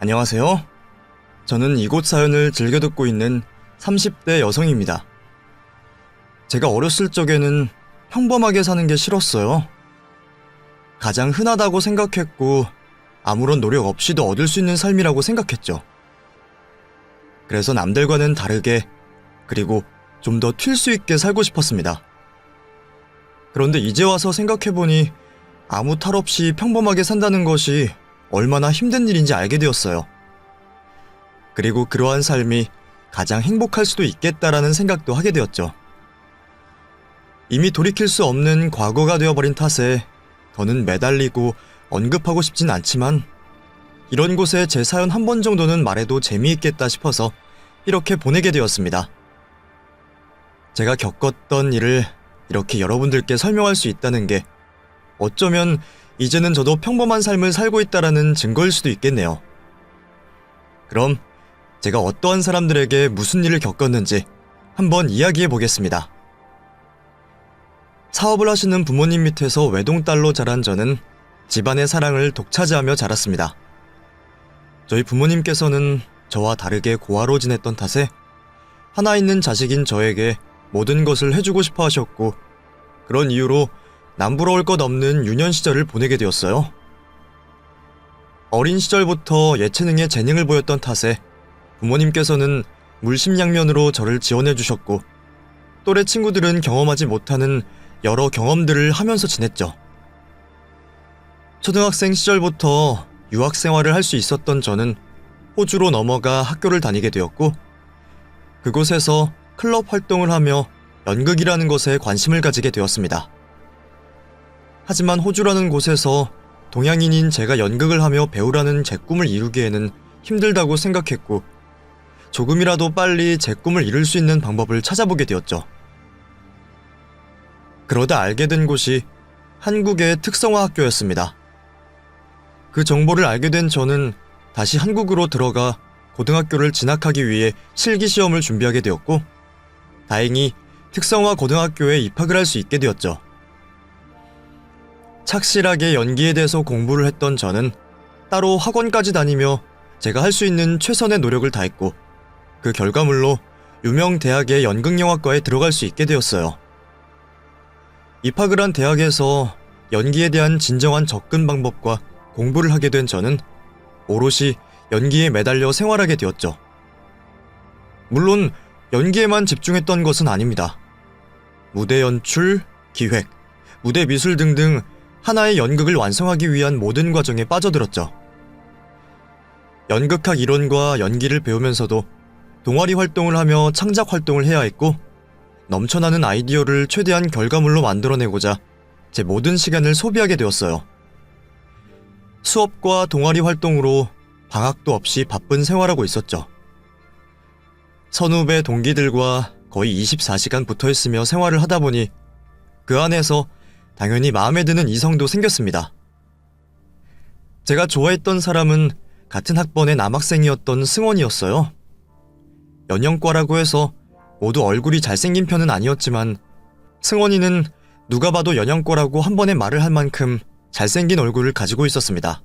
안녕하세요. 저는 이곳 사연을 즐겨 듣고 있는 30대 여성입니다. 제가 어렸을 적에는 평범하게 사는 게 싫었어요. 가장 흔하다고 생각했고 아무런 노력 없이도 얻을 수 있는 삶이라고 생각했죠. 그래서 남들과는 다르게 그리고 좀 더 튈 수 있게 살고 싶었습니다. 그런데 이제 와서 생각해보니 아무 탈 없이 평범하게 산다는 것이 얼마나 힘든 일인지 알게 되었어요. 그리고 그러한 삶이 가장 행복할 수도 있겠다라는 생각도 하게 되었죠. 이미 돌이킬 수 없는 과거가 되어버린 탓에 더는 매달리고 언급하고 싶진 않지만 이런 곳에 제 사연 한 번 정도는 말해도 재미있겠다 싶어서 이렇게 보내게 되었습니다. 제가 겪었던 일을 이렇게 여러분들께 설명할 수 있다는 게 어쩌면 이제는 저도 평범한 삶을 살고 있다라는 증거일 수도 있겠네요. 그럼 제가 어떠한 사람들에게 무슨 일을 겪었는지 한번 이야기해 보겠습니다. 사업을 하시는 부모님 밑에서 외동딸로 자란 저는 집안의 사랑을 독차지하며 자랐습니다. 저희 부모님께서는 저와 다르게 고아로 지냈던 탓에 하나 있는 자식인 저에게 모든 것을 해주고 싶어 하셨고 그런 이유로 남부러울 것 없는 유년 시절을 보내게 되었어요. 어린 시절부터 예체능에 재능을 보였던 탓에 부모님께서는 물심양면으로 저를 지원해 주셨고 또래 친구들은 경험하지 못하는 여러 경험들을 하면서 지냈죠. 초등학생 시절부터 유학 생활을 할 수 있었던 저는 호주로 넘어가 학교를 다니게 되었고 그곳에서 클럽 활동을 하며 연극이라는 것에 관심을 가지게 되었습니다. 하지만 호주라는 곳에서 동양인인 제가 연극을 하며 배우라는 제 꿈을 이루기에는 힘들다고 생각했고 조금이라도 빨리 제 꿈을 이룰 수 있는 방법을 찾아보게 되었죠. 그러다 알게 된 곳이 한국의 특성화 학교였습니다. 그 정보를 알게 된 저는 다시 한국으로 들어가 고등학교를 진학하기 위해 실기시험을 준비하게 되었고 다행히 특성화 고등학교에 입학을 할 수 있게 되었죠. 착실하게 연기에 대해서 공부를 했던 저는 따로 학원까지 다니며 제가 할 수 있는 최선의 노력을 다했고 그 결과물로 유명 대학의 연극영화과에 들어갈 수 있게 되었어요. 입학을 한 대학에서 연기에 대한 진정한 접근 방법과 공부를 하게 된 저는 오롯이 연기에 매달려 생활하게 되었죠. 물론 연기에만 집중했던 것은 아닙니다. 무대 연출, 기획, 무대 미술 등등 하나의 연극을 완성하기 위한 모든 과정에 빠져들었죠. 연극학 이론과 연기를 배우면서도 동아리 활동을 하며 창작 활동을 해야 했고 넘쳐나는 아이디어를 최대한 결과물로 만들어내고자 제 모든 시간을 소비하게 되었어요. 수업과 동아리 활동으로 방학도 없이 바쁜 생활하고 있었죠. 선후배 동기들과 거의 24시간 붙어있으며 생활을 하다 보니 그 안에서 당연히 마음에 드는 이성도 생겼습니다. 제가 좋아했던 사람은 같은 학번의 남학생이었던 승원이었어요. 연영과라고 해서 모두 얼굴이 잘생긴 편은 아니었지만 승원이는 누가 봐도 연영과라고 한 번에 말을 할 만큼 잘생긴 얼굴을 가지고 있었습니다.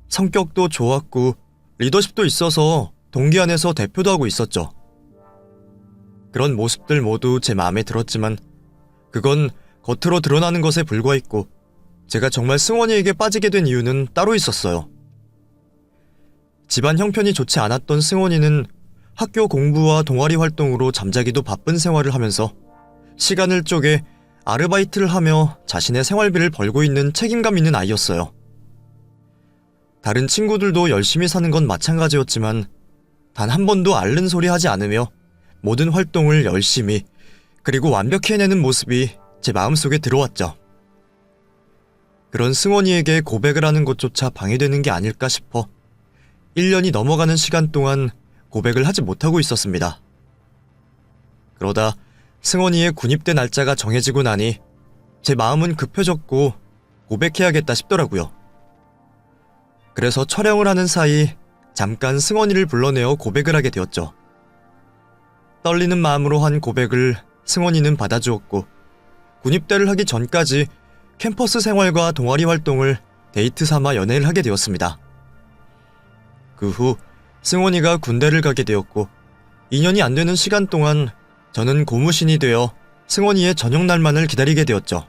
성격도 좋았고 리더십도 있어서 동기 안에서 대표도 하고 있었죠. 그런 모습들 모두 제 마음에 들었지만 그건 겉으로 드러나는 것에 불과했고 제가 정말 승원이에게 빠지게 된 이유는 따로 있었어요. 집안 형편이 좋지 않았던 승원이는 학교 공부와 동아리 활동으로 잠자기도 바쁜 생활을 하면서 시간을 쪼개 아르바이트를 하며 자신의 생활비를 벌고 있는 책임감 있는 아이였어요. 다른 친구들도 열심히 사는 건 마찬가지였지만 단 한 번도 앓는 소리 하지 않으며 모든 활동을 열심히 그리고 완벽히 해내는 모습이 제 마음속에 들어왔죠. 그런 승원이에게 고백을 하는 것조차 방해되는 게 아닐까 싶어 1년이 넘어가는 시간 동안 고백을 하지 못하고 있었습니다. 그러다 승원이의 군입대 날짜가 정해지고 나니 제 마음은 급해졌고 고백해야겠다 싶더라고요. 그래서 촬영을 하는 사이 잠깐 승원이를 불러내어 고백을 하게 되었죠. 떨리는 마음으로 한 고백을 승원이는 받아주었고 군입대를 하기 전까지 캠퍼스 생활과 동아리 활동을 데이트 삼아 연애를 하게 되었습니다. 그 후 승원이가 군대를 가게 되었고 2년이 안 되는 시간 동안 저는 고무신이 되어 승원이의 저녁 날만을 기다리게 되었죠.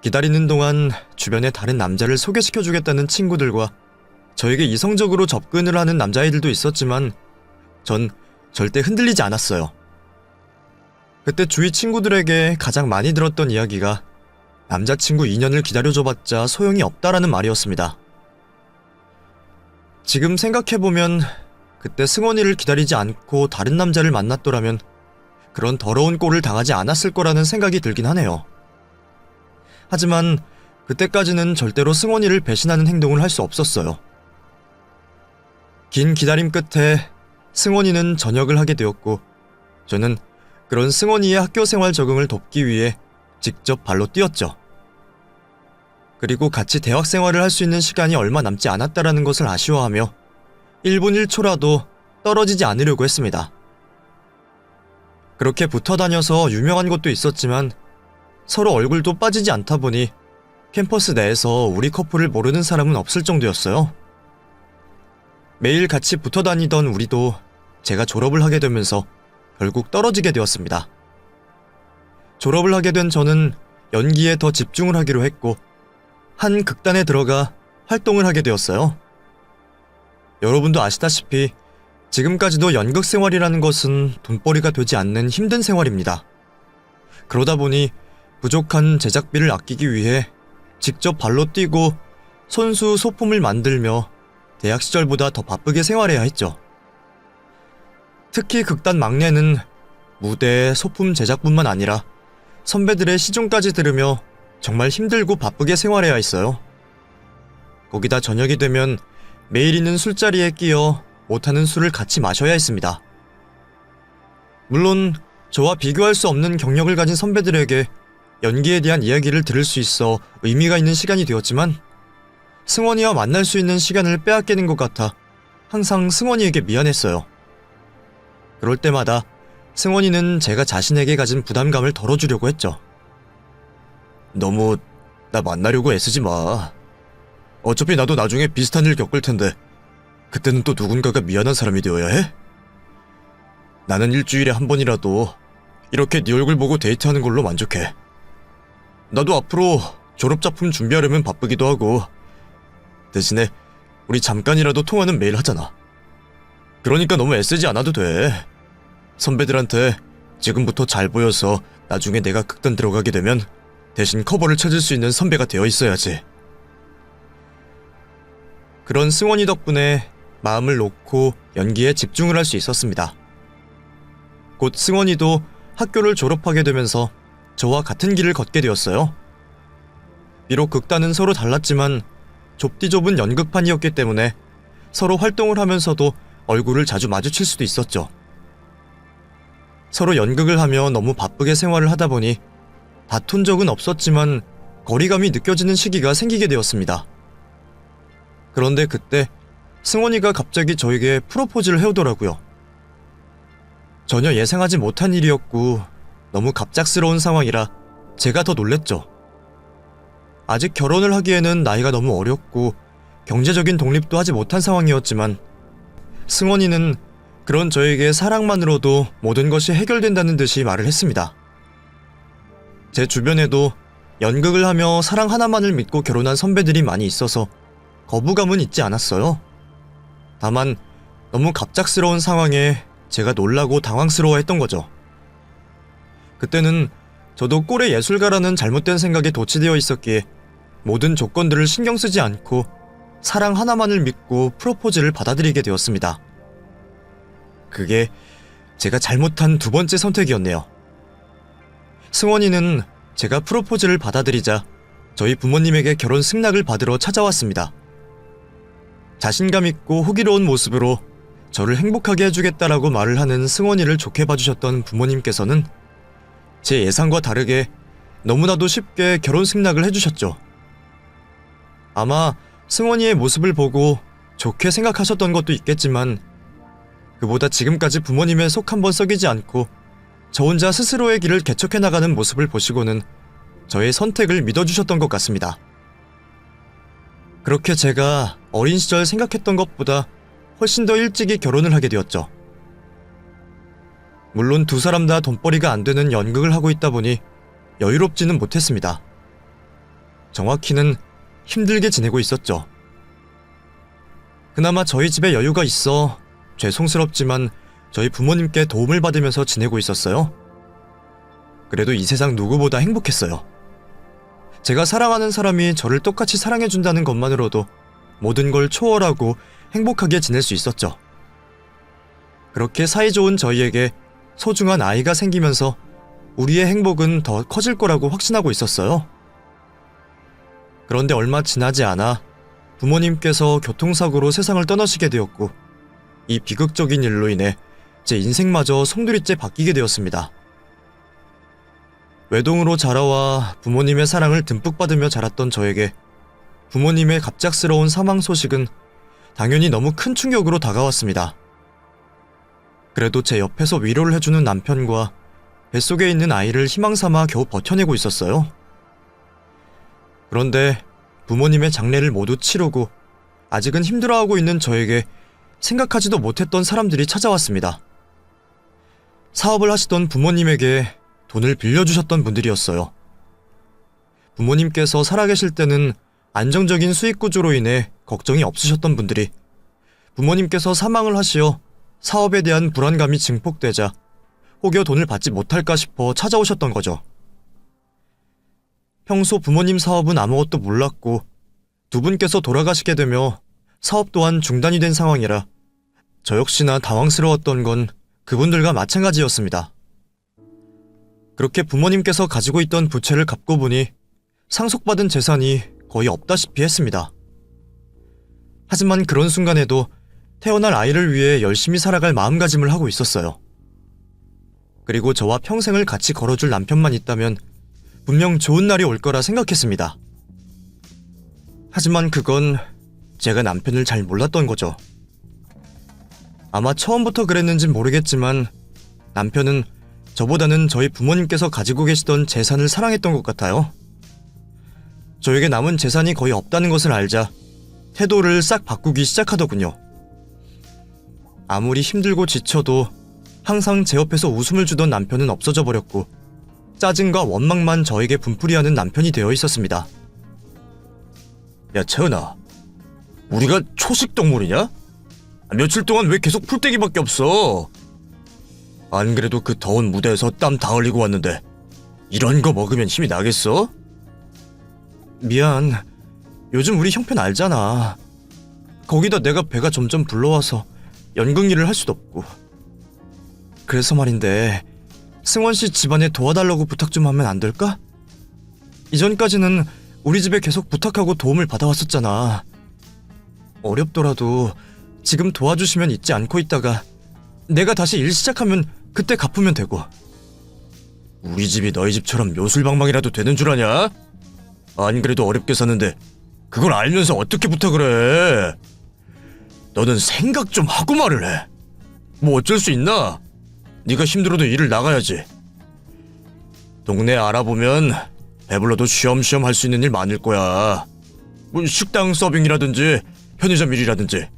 기다리는 동안 주변에 다른 남자를 소개시켜주겠다는 친구들과 저에게 이성적으로 접근을 하는 남자애들도 있었지만 전 절대 흔들리지 않았어요. 그때 주위 친구들에게 가장 많이 들었던 이야기가 남자친구 2년을 기다려줘봤자 소용이 없다라는 말이었습니다. 지금 생각해보면 그때 승원이를 기다리지 않고 다른 남자를 만났더라면 그런 더러운 꼴을 당하지 않았을 거라는 생각이 들긴 하네요. 하지만 그때까지는 절대로 승원이를 배신하는 행동을 할 수 없었어요. 긴 기다림 끝에 승원이는 전역을 하게 되었고 저는 그런 승원이의 학교 생활 적응을 돕기 위해 직접 발로 뛰었죠. 그리고 같이 대학 생활을 할 수 있는 시간이 얼마 남지 않았다라는 것을 아쉬워하며 1분 1초라도 떨어지지 않으려고 했습니다. 그렇게 붙어 다녀서 유명한 곳도 있었지만 서로 얼굴도 빠지지 않다 보니 캠퍼스 내에서 우리 커플을 모르는 사람은 없을 정도였어요. 매일 같이 붙어 다니던 우리도 제가 졸업을 하게 되면서 결국 떨어지게 되었습니다. 졸업을 하게 된 저는 연기에 더 집중을 하기로 했고 한 극단에 들어가 활동을 하게 되었어요. 여러분도 아시다시피 지금까지도 연극 생활이라는 것은 돈벌이가 되지 않는 힘든 생활입니다. 그러다 보니 부족한 제작비를 아끼기 위해 직접 발로 뛰고 손수 소품을 만들며 대학 시절보다 더 바쁘게 생활해야 했죠. 특히 극단 막내는 무대, 소품 제작뿐만 아니라 선배들의 시중까지 들으며 정말 힘들고 바쁘게 생활해야 했어요. 거기다 저녁이 되면 매일 있는 술자리에 끼어 못하는 술을 같이 마셔야 했습니다. 물론 저와 비교할 수 없는 경력을 가진 선배들에게 연기에 대한 이야기를 들을 수 있어 의미가 있는 시간이 되었지만 승원이와 만날 수 있는 시간을 빼앗기는 것 같아 항상 승원이에게 미안했어요. 그럴 때마다 승원이는 제가 자신에게 가진 부담감을 덜어주려고 했죠. 너무 나 만나려고 애쓰지 마. 어차피 나도 나중에 비슷한 일 겪을 텐데 그때는 또 누군가가 미안한 사람이 되어야 해? 나는 일주일에 한 번이라도 이렇게 네 얼굴 보고 데이트하는 걸로 만족해. 나도 앞으로 졸업작품 준비하려면 바쁘기도 하고 대신에 우리 잠깐이라도 통화는 매일 하잖아. 그러니까 너무 애쓰지 않아도 돼. 선배들한테 지금부터 잘 보여서 나중에 내가 극단 들어가게 되면 대신 커버를 찾을 수 있는 선배가 되어 있어야지. 그런 승원이 덕분에 마음을 놓고 연기에 집중을 할 수 있었습니다. 곧 승원이도 학교를 졸업하게 되면서 저와 같은 길을 걷게 되었어요. 비록 극단은 서로 달랐지만 좁디 좁은 연극판이었기 때문에 서로 활동을 하면서도 얼굴을 자주 마주칠 수도 있었죠. 서로 연극을 하며 너무 바쁘게 생활을 하다 보니 다툰 적은 없었지만 거리감이 느껴지는 시기가 생기게 되었습니다. 그런데 그때 승원이가 갑자기 저에게 프로포즈를 해오더라고요. 전혀 예상하지 못한 일이었고 너무 갑작스러운 상황이라 제가 더 놀랬죠. 아직 결혼을 하기에는 나이가 너무 어렸고 경제적인 독립도 하지 못한 상황이었지만 승원이는 그런 저에게 사랑만으로도 모든 것이 해결된다는 듯이 말을 했습니다. 제 주변에도 연극을 하며 사랑 하나만을 믿고 결혼한 선배들이 많이 있어서 거부감은 있지 않았어요. 다만 너무 갑작스러운 상황에 제가 놀라고 당황스러워했던 거죠. 그때는 저도 꼴의 예술가라는 잘못된 생각에 도취되어 있었기에 모든 조건들을 신경 쓰지 않고 사랑 하나만을 믿고 프로포즈를 받아들이게 되었습니다. 그게 제가 잘못한 두 번째 선택이었네요. 승원이는 제가 프로포즈를 받아들이자 저희 부모님에게 결혼 승낙을 받으러 찾아왔습니다. 자신감 있고 호기로운 모습으로 저를 행복하게 해주겠다라고 말을 하는 승원이를 좋게 봐주셨던 부모님께서는 제 예상과 다르게 너무나도 쉽게 결혼 승낙을 해주셨죠. 아마 승원이의 모습을 보고 좋게 생각하셨던 것도 있겠지만 그보다 지금까지 부모님의 속 한번 썩이지 않고 저 혼자 스스로의 길을 개척해 나가는 모습을 보시고는 저의 선택을 믿어주셨던 것 같습니다. 그렇게 제가 어린 시절 생각했던 것보다 훨씬 더 일찍이 결혼을 하게 되었죠. 물론 두 사람 다 돈벌이가 안 되는 연극을 하고 있다 보니 여유롭지는 못했습니다. 정확히는 힘들게 지내고 있었죠. 그나마 저희 집에 여유가 있어 죄송스럽지만 저희 부모님께 도움을 받으면서 지내고 있었어요. 그래도 이 세상 누구보다 행복했어요. 제가 사랑하는 사람이 저를 똑같이 사랑해준다는 것만으로도 모든 걸 초월하고 행복하게 지낼 수 있었죠. 그렇게 사이좋은 저희에게 소중한 아이가 생기면서 우리의 행복은 더 커질 거라고 확신하고 있었어요. 그런데 얼마 지나지 않아 부모님께서 교통사고로 세상을 떠나시게 되었고, 이 비극적인 일로 인해 제 인생마저 송두리째 바뀌게 되었습니다. 외동으로 자라와 부모님의 사랑을 듬뿍 받으며 자랐던 저에게 부모님의 갑작스러운 사망 소식은 당연히 너무 큰 충격으로 다가왔습니다. 그래도 제 옆에서 위로를 해주는 남편과 뱃속에 있는 아이를 희망삼아 겨우 버텨내고 있었어요. 그런데 부모님의 장례를 모두 치르고 아직은 힘들어하고 있는 저에게 생각하지도 못했던 사람들이 찾아왔습니다. 사업을 하시던 부모님에게 돈을 빌려주셨던 분들이었어요. 부모님께서 살아계실 때는 안정적인 수익 구조로 인해 걱정이 없으셨던 분들이 부모님께서 사망을 하시어 사업에 대한 불안감이 증폭되자 혹여 돈을 받지 못할까 싶어 찾아오셨던 거죠. 평소 부모님 사업은 아무것도 몰랐고 두 분께서 돌아가시게 되며 사업 또한 중단이 된 상황이라 저 역시나 당황스러웠던 건 그분들과 마찬가지였습니다. 그렇게 부모님께서 가지고 있던 부채를 갚고 보니 상속받은 재산이 거의 없다시피 했습니다. 하지만 그런 순간에도 태어날 아이를 위해 열심히 살아갈 마음가짐을 하고 있었어요. 그리고 저와 평생을 같이 걸어줄 남편만 있다면 분명 좋은 날이 올 거라 생각했습니다. 하지만 그건 제가 남편을 잘 몰랐던 거죠. 아마 처음부터 그랬는진 모르겠지만 남편은 저보다는 저희 부모님께서 가지고 계시던 재산을 사랑했던 것 같아요. 저에게 남은 재산이 거의 없다는 것을 알자 태도를 싹 바꾸기 시작하더군요. 아무리 힘들고 지쳐도 항상 제 옆에서 웃음을 주던 남편은 없어져 버렸고 짜증과 원망만 저에게 분풀이하는 남편이 되어 있었습니다. 야, 채은아, 우리가 초식 동물이냐? 며칠 동안 왜 계속 풀떼기밖에 없어? 안 그래도 그 더운 무대에서 땀 다 흘리고 왔는데 이런 거 먹으면 힘이 나겠어? 미안. 요즘 우리 형편 알잖아. 거기다 내가 배가 점점 불러와서 연극 일을 할 수도 없고. 그래서 말인데 승원씨 집안에 도와달라고 부탁 좀 하면 안 될까? 이전까지는 우리 집에 계속 부탁하고 도움을 받아왔었잖아. 어렵더라도 지금 도와주시면 잊지 않고 있다가 내가 다시 일 시작하면 그때 갚으면 되고. 우리 집이 너희 집처럼 요술방망이라도 되는 줄 아냐? 안 그래도 어렵게 사는데 그걸 알면서 어떻게 부탁을 해? 너는 생각 좀 하고 말을 해. 뭐 어쩔 수 있나? 네가 힘들어도 일을 나가야지. 동네 알아보면 배불러도 쉬엄쉬엄 할 수 있는 일 많을 거야. 뭐 식당 서빙이라든지 편의점 일이라든지.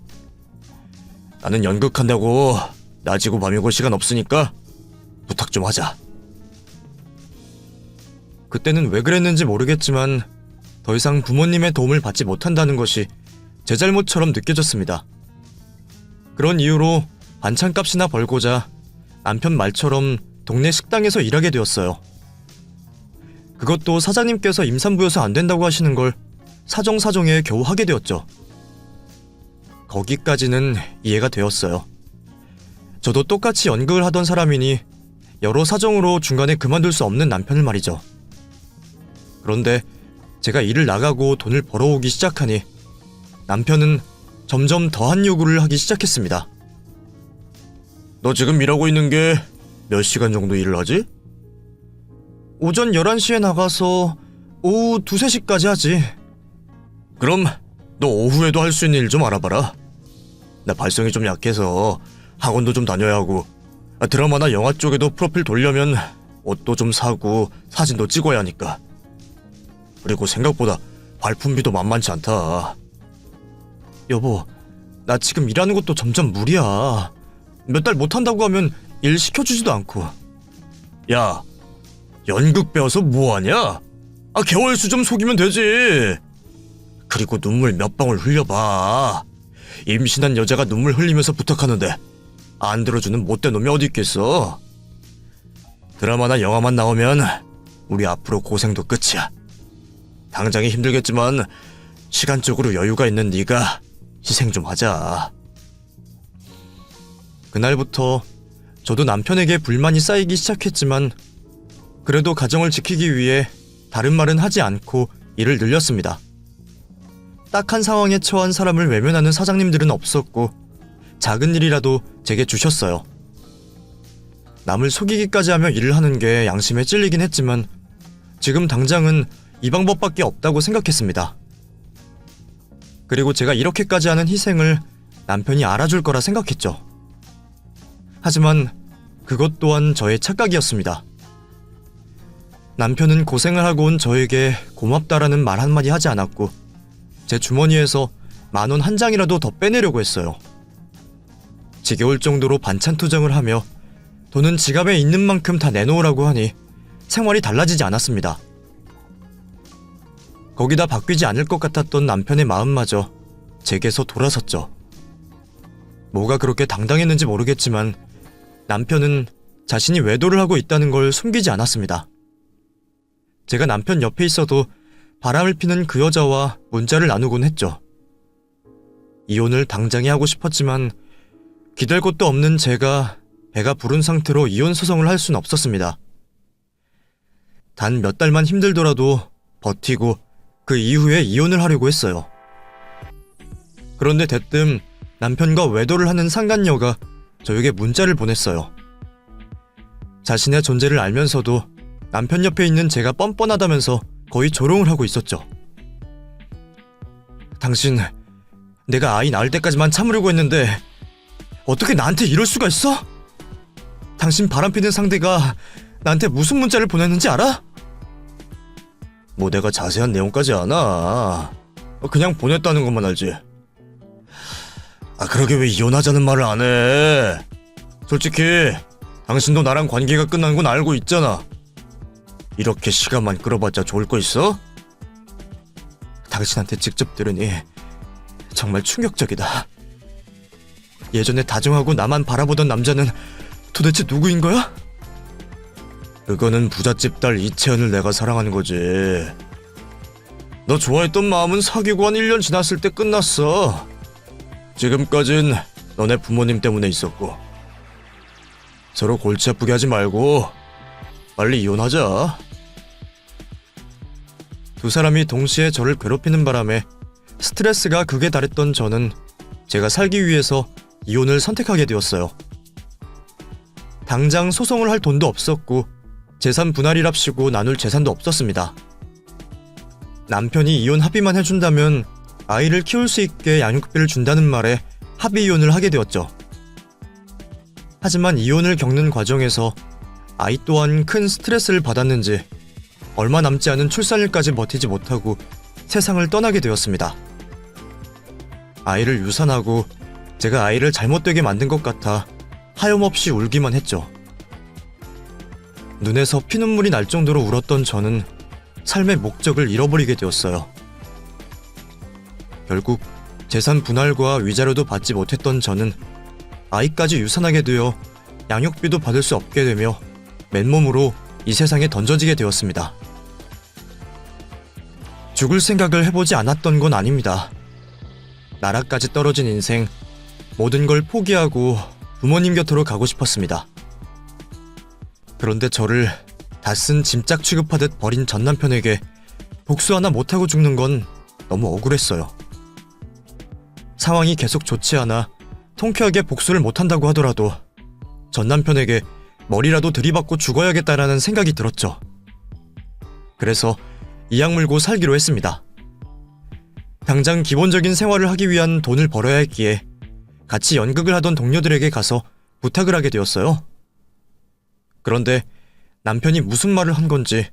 나는 연극한다고 낮이고 밤이고 시간 없으니까 부탁 좀 하자. 그때는 왜 그랬는지 모르겠지만 더 이상 부모님의 도움을 받지 못한다는 것이 제 잘못처럼 느껴졌습니다. 그런 이유로 반찬값이나 벌고자 남편 말처럼 동네 식당에서 일하게 되었어요. 그것도 사장님께서 임산부여서 안 된다고 하시는 걸 사정사정에 겨우 하게 되었죠. 거기까지는 이해가 되었어요. 저도 똑같이 연극을 하던 사람이니 여러 사정으로 중간에 그만둘 수 없는 남편을 말이죠. 그런데 제가 일을 나가고 돈을 벌어오기 시작하니 남편은 점점 더한 요구를 하기 시작했습니다. 너 지금 일하고 있는 게 몇 시간 정도 일을 하지? 오전 11시에 나가서 오후 2, 3시까지 하지. 그럼 너 오후에도 할 수 있는 일 좀 알아봐라. 나 발성이 좀 약해서 학원도 좀 다녀야 하고, 드라마나 영화 쪽에도 프로필 돌려면 옷도 좀 사고 사진도 찍어야 하니까. 그리고 생각보다 발품비도 만만치 않다. 여보, 나 지금 일하는 것도 점점 무리야. 몇 달 못한다고 하면 일 시켜주지도 않고. 야, 연극 배워서 뭐하냐? 개월수 좀 속이면 되지. 그리고 눈물 몇 방울 흘려봐. 임신한 여자가 눈물 흘리면서 부탁하는데 안 들어주는 못된 놈이 어디 있겠어. 드라마나 영화만 나오면 우리 앞으로 고생도 끝이야. 당장이 힘들겠지만 시간적으로 여유가 있는 네가 희생 좀 하자. 그날부터 저도 남편에게 불만이 쌓이기 시작했지만 그래도 가정을 지키기 위해 다른 말은 하지 않고 일을 늘렸습니다. 딱한 상황에 처한 사람을 외면하는 사장님들은 없었고 작은 일이라도 제게 주셨어요. 남을 속이기까지 하며 일을 하는 게 양심에 찔리긴 했지만 지금 당장은 이 방법밖에 없다고 생각했습니다. 그리고 제가 이렇게까지 하는 희생을 남편이 알아줄 거라 생각했죠. 하지만 그것 또한 저의 착각이었습니다. 남편은 고생을 하고 온 저에게 고맙다라는 말 한마디 하지 않았고 제 주머니에서 10,000원 한 장이라도 더 빼내려고 했어요. 지겨울 정도로 반찬 투정을 하며 돈은 지갑에 있는 만큼 다 내놓으라고 하니 생활이 달라지지 않았습니다. 거기다 바뀌지 않을 것 같았던 남편의 마음마저 제게서 돌아섰죠. 뭐가 그렇게 당당했는지 모르겠지만 남편은 자신이 외도를 하고 있다는 걸 숨기지 않았습니다. 제가 남편 옆에 있어도 바람을 피는 그 여자와 문자를 나누곤 했죠. 이혼을 당장에 하고 싶었지만 기댈 곳도 없는 제가 배가 부른 상태로 이혼 소송을 할 수는 없었습니다. 단 몇 달만 힘들더라도 버티고 그 이후에 이혼을 하려고 했어요. 그런데 대뜸 남편과 외도를 하는 상간녀가 저에게 문자를 보냈어요. 자신의 존재를 알면서도 남편 옆에 있는 제가 뻔뻔하다면서 거의 조롱을 하고 있었죠. 당신, 내가 아이 낳을 때까지만 참으려고 했는데 어떻게 나한테 이럴 수가 있어? 당신 바람피는 상대가 나한테 무슨 문자를 보냈는지 알아? 뭐 내가 자세한 내용까지 아나. 그냥 보냈다는 것만 알지. 그러게 왜 이혼하자는 말을 안 해? 솔직히 당신도 나랑 관계가 끝난 건 알고 있잖아. 이렇게 시간만 끌어봤자 좋을 거 있어? 당신한테 직접 들으니 정말 충격적이다. 예전에 다정하고 나만 바라보던 남자는 도대체 누구인 거야? 그거는 부잣집 딸 이채연을 내가 사랑하는 거지. 너 좋아했던 마음은 사귀고 한 1년 지났을 때 끝났어. 지금까진 너네 부모님 때문에 있었고. 서로 골치 아프게 하지 말고 빨리 이혼하자. 두 사람이 동시에 저를 괴롭히는 바람에 스트레스가 극에 달했던 저는 제가 살기 위해서 이혼을 선택하게 되었어요. 당장 소송을 할 돈도 없었고 재산 분할이랍시고 나눌 재산도 없었습니다. 남편이 이혼 합의만 해준다면 아이를 키울 수 있게 양육비를 준다는 말에 합의 이혼을 하게 되었죠. 하지만 이혼을 겪는 과정에서 아이 또한 큰 스트레스를 받았는지 얼마 남지 않은 출산일까지 버티지 못하고 세상을 떠나게 되었습니다. 아이를 유산하고 제가 아이를 잘못되게 만든 것 같아 하염없이 울기만 했죠. 눈에서 피눈물이 날 정도로 울었던 저는 삶의 목적을 잃어버리게 되었어요. 결국 재산 분할과 위자료도 받지 못했던 저는 아이까지 유산하게 되어 양육비도 받을 수 없게 되며 맨몸으로 이 세상에 던져지게 되었습니다. 죽을 생각을 해보지 않았던 건 아닙니다. 나라까지 떨어진 인생, 모든 걸 포기하고 부모님 곁으로 가고 싶었습니다. 그런데 저를 다 쓴 짐짝 취급하듯 버린 전 남편에게 복수 하나 못하고 죽는 건 너무 억울했어요. 상황이 계속 좋지 않아 통쾌하게 복수를 못한다고 하더라도 전 남편에게 머리라도 들이받고 죽어야겠다라는 생각이 들었죠. 그래서 이악 물고 살기로 했습니다. 당장 기본적인 생활을 하기 위한 돈을 벌어야 했기에 같이 연극을 하던 동료들에게 가서 부탁을 하게 되었어요. 그런데 남편이 무슨 말을 한 건지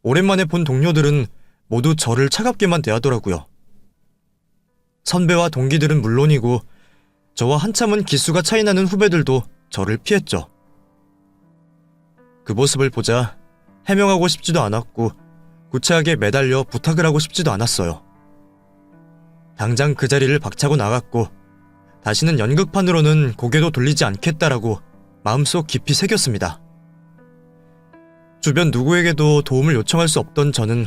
오랜만에 본 동료들은 모두 저를 차갑게만 대하더라고요. 선배와 동기들은 물론이고 저와 한참은 기수가 차이나는 후배들도 저를 피했죠. 그 모습을 보자 해명하고 싶지도 않았고 구차하게 매달려 부탁을 하고 싶지도 않았어요. 당장 그 자리를 박차고 나갔고 다시는 연극판으로는 고개도 돌리지 않겠다라고 마음속 깊이 새겼습니다. 주변 누구에게도 도움을 요청할 수 없던 저는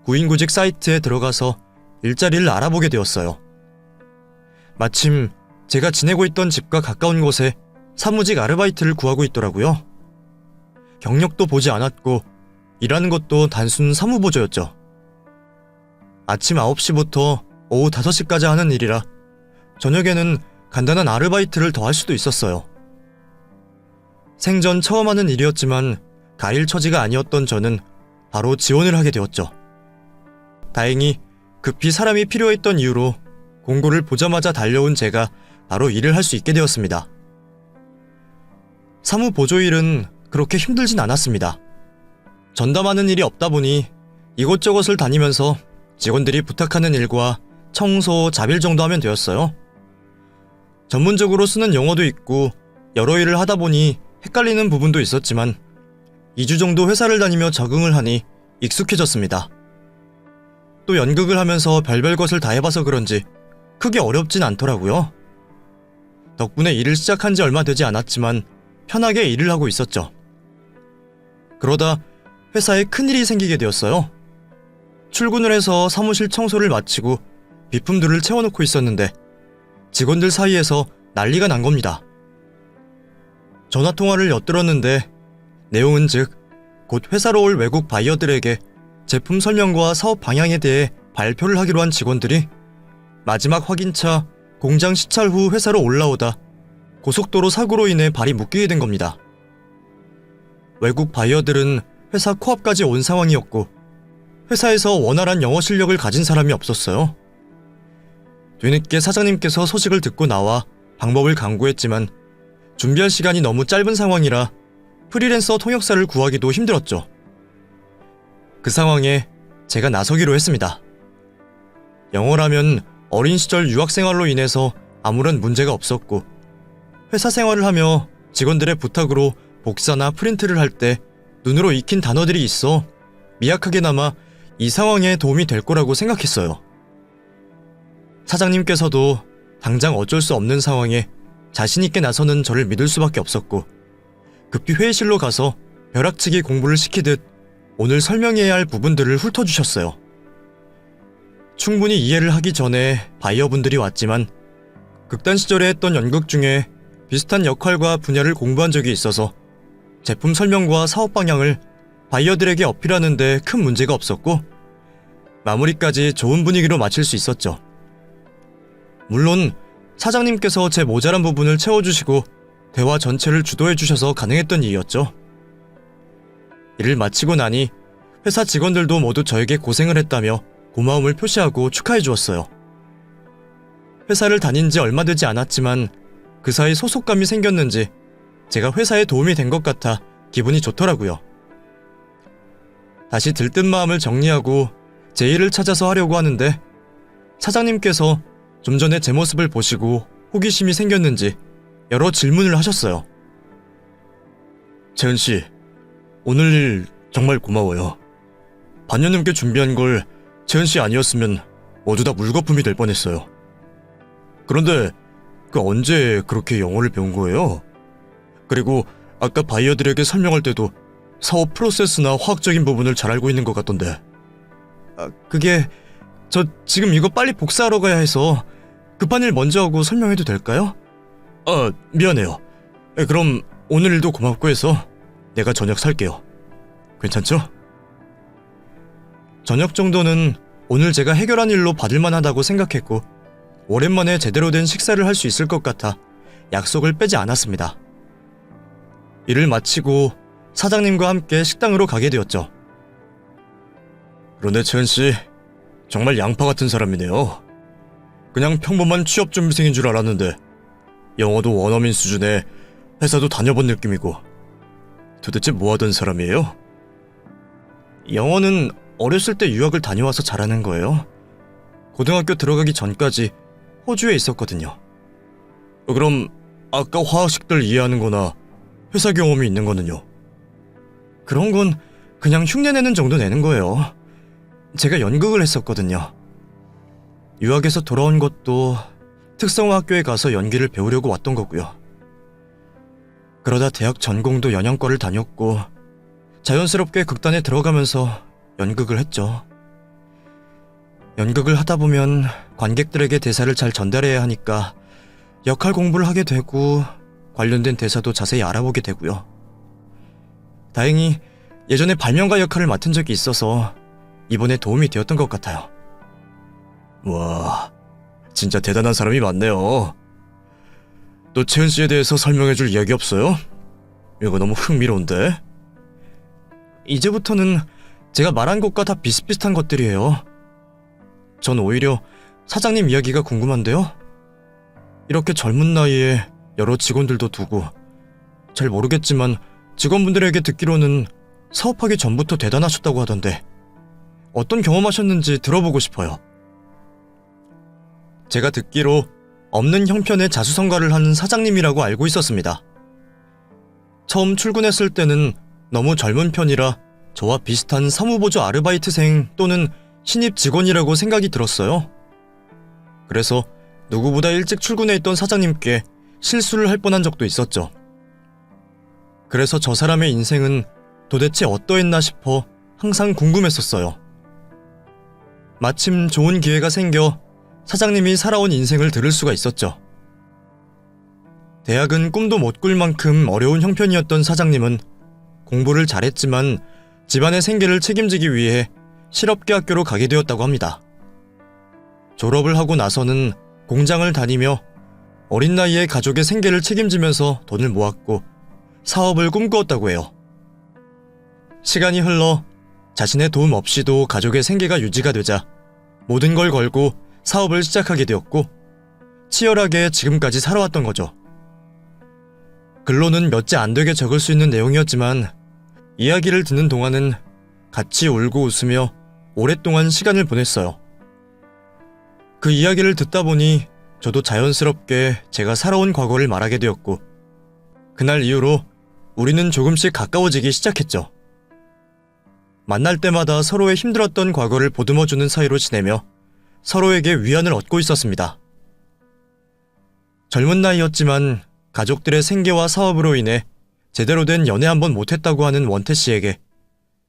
구인구직 사이트에 들어가서 일자리를 알아보게 되었어요. 마침 제가 지내고 있던 집과 가까운 곳에 사무직 아르바이트를 구하고 있더라고요. 경력도 보지 않았고 일하는 것도 단순 사무보조였죠. 아침 9시부터 오후 5시까지 하는 일이라 저녁에는 간단한 아르바이트를 더 할 수도 있었어요. 생전 처음 하는 일이었지만 가릴 처지가 아니었던 저는 바로 지원을 하게 되었죠. 다행히 급히 사람이 필요했던 이유로 공고를 보자마자 달려온 제가 바로 일을 할 수 있게 되었습니다. 사무보조 일은 그렇게 힘들진 않았습니다. 전담하는 일이 없다 보니 이곳저곳을 다니면서 직원들이 부탁하는 일과 청소, 자빌 정도 하면 되었어요. 전문적으로 쓰는 용어도 있고 여러 일을 하다 보니 헷갈리는 부분도 있었지만 2주 정도 회사를 다니며 적응을 하니 익숙해졌습니다. 또 연극을 하면서 별별 것을 다 해봐서 그런지 크게 어렵진 않더라고요. 덕분에 일을 시작한 지 얼마 되지 않았지만 편하게 일을 하고 있었죠. 그러다 회사에 큰일이 생기게 되었어요. 출근을 해서 사무실 청소를 마치고 비품들을 채워놓고 있었는데 직원들 사이에서 난리가 난 겁니다. 전화통화를 엿들었는데 내용은 즉 곧 회사로 올 외국 바이어들에게 제품 설명과 사업 방향에 대해 발표를 하기로 한 직원들이 마지막 확인차 공장 시찰 후 회사로 올라오다 고속도로 사고로 인해 발이 묶이게 된 겁니다. 외국 바이어들은 회사 코앞까지 온 상황이었고 회사에서 원활한 영어 실력을 가진 사람이 없었어요. 뒤늦게 사장님께서 소식을 듣고 나와 방법을 강구했지만 준비할 시간이 너무 짧은 상황이라 프리랜서 통역사를 구하기도 힘들었죠. 그 상황에 제가 나서기로 했습니다. 영어라면 어린 시절 유학생활로 인해서 아무런 문제가 없었고 회사 생활을 하며 직원들의 부탁으로 복사나 프린트를 할 때 눈으로 익힌 단어들이 있어 미약하게나마 이 상황에 도움이 될 거라고 생각했어요. 사장님께서도 당장 어쩔 수 없는 상황에 자신있게 나서는 저를 믿을 수밖에 없었고 급히 회의실로 가서 벼락치기 공부를 시키듯 오늘 설명해야 할 부분들을 훑어주셨어요. 충분히 이해를 하기 전에 바이어분들이 왔지만 극단 시절에 했던 연극 중에 비슷한 역할과 분야를 공부한 적이 있어서 제품 설명과 사업 방향을 바이어들에게 어필하는데 큰 문제가 없었고 마무리까지 좋은 분위기로 마칠 수 있었죠. 물론 사장님께서 제 모자란 부분을 채워주시고 대화 전체를 주도해 주셔서 가능했던 일이었죠. 일을 마치고 나니 회사 직원들도 모두 저에게 고생을 했다며 고마움을 표시하고 축하해 주었어요. 회사를 다닌 지 얼마 되지 않았지만 그 사이 소속감이 생겼는지 제가 회사에 도움이 된 것 같아 기분이 좋더라고요. 다시 들뜬 마음을 정리하고 제 일을 찾아서 하려고 하는데 사장님께서 좀 전에 제 모습을 보시고 호기심이 생겼는지 여러 질문을 하셨어요. 채은씨, 오늘 일 정말 고마워요. 반년 넘게 준비한 걸 채은씨 아니었으면 모두 다 물거품이 될 뻔했어요. 그런데 언제 그렇게 영어를 배운 거예요? 그리고 아까 바이어들에게 설명할 때도 사업 프로세스나 화학적인 부분을 잘 알고 있는 것 같던데. 그게 저 지금 이거 빨리 복사하러 가야 해서 급한 일 먼저 하고 설명해도 될까요? 미안해요. 그럼 오늘 일도 고맙고 해서 내가 저녁 살게요. 괜찮죠? 저녁 정도는 오늘 제가 해결한 일로 받을만 하다고 생각했고 오랜만에 제대로 된 식사를 할 수 있을 것 같아 약속을 빼지 않았습니다. 일을 마치고 사장님과 함께 식당으로 가게 되었죠. 그런데 채은씨, 정말 양파 같은 사람이네요. 그냥 평범한 취업준비생인 줄 알았는데 영어도 원어민 수준에 회사도 다녀본 느낌이고. 도대체 뭐 하던 사람이에요? 영어는 어렸을 때 유학을 다녀와서 잘하는 거예요. 고등학교 들어가기 전까지 호주에 있었거든요. 그럼 아까 화학식들 이해하는 거나 회사 경험이 있는 거는요? 그런 건 그냥 흉내내는 정도 내는 거예요. 제가 연극을 했었거든요. 유학에서 돌아온 것도 특성화학교에 가서 연기를 배우려고 왔던 거고요. 그러다 대학 전공도 연영과를 다녔고 자연스럽게 극단에 들어가면서 연극을 했죠. 연극을 하다 보면 관객들에게 대사를 잘 전달해야 하니까 역할 공부를 하게 되고 관련된 대사도 자세히 알아보게 되고요. 다행히 예전에 발명가 역할을 맡은 적이 있어서 이번에 도움이 되었던 것 같아요. 와, 진짜 대단한 사람이 많네요. 또 채은 씨에 대해서 설명해줄 이야기 없어요? 이거 너무 흥미로운데? 이제부터는 제가 말한 것과 다 비슷비슷한 것들이에요. 전 오히려 사장님 이야기가 궁금한데요. 이렇게 젊은 나이에 여러 직원들도 두고 잘 모르겠지만 직원분들에게 듣기로는 사업하기 전부터 대단하셨다고 하던데 어떤 경험하셨는지 들어보고 싶어요. 제가 듣기로 없는 형편에 자수성가를 하는 사장님이라고 알고 있었습니다. 처음 출근했을 때는 너무 젊은 편이라 저와 비슷한 사무보조 아르바이트생 또는 신입 직원이라고 생각이 들었어요. 그래서 누구보다 일찍 출근해 있던 사장님께 실수를 할 뻔한 적도 있었죠. 그래서 저 사람의 인생은 도대체 어떠했나 싶어 항상 궁금했었어요. 마침 좋은 기회가 생겨 사장님이 살아온 인생을 들을 수가 있었죠. 대학은 꿈도 못 꿀 만큼 어려운 형편이었던 사장님은 공부를 잘했지만 집안의 생계를 책임지기 위해 실업계 학교로 가게 되었다고 합니다. 졸업을 하고 나서는 공장을 다니며 어린 나이에 가족의 생계를 책임지면서 돈을 모았고 사업을 꿈꾸었다고 해요. 시간이 흘러 자신의 도움 없이도 가족의 생계가 유지가 되자 모든 걸 걸고 사업을 시작하게 되었고 치열하게 지금까지 살아왔던 거죠. 글로는 몇 자 안 되게 적을 수 있는 내용이었지만 이야기를 듣는 동안은 같이 울고 웃으며 오랫동안 시간을 보냈어요. 그 이야기를 듣다 보니 저도 자연스럽게 제가 살아온 과거를 말하게 되었고 그날 이후로 우리는 조금씩 가까워지기 시작했죠. 만날 때마다 서로의 힘들었던 과거를 보듬어주는 사이로 지내며 서로에게 위안을 얻고 있었습니다. 젊은 나이였지만 가족들의 생계와 사업으로 인해 제대로 된 연애 한번 못했다고 하는 원태 씨에게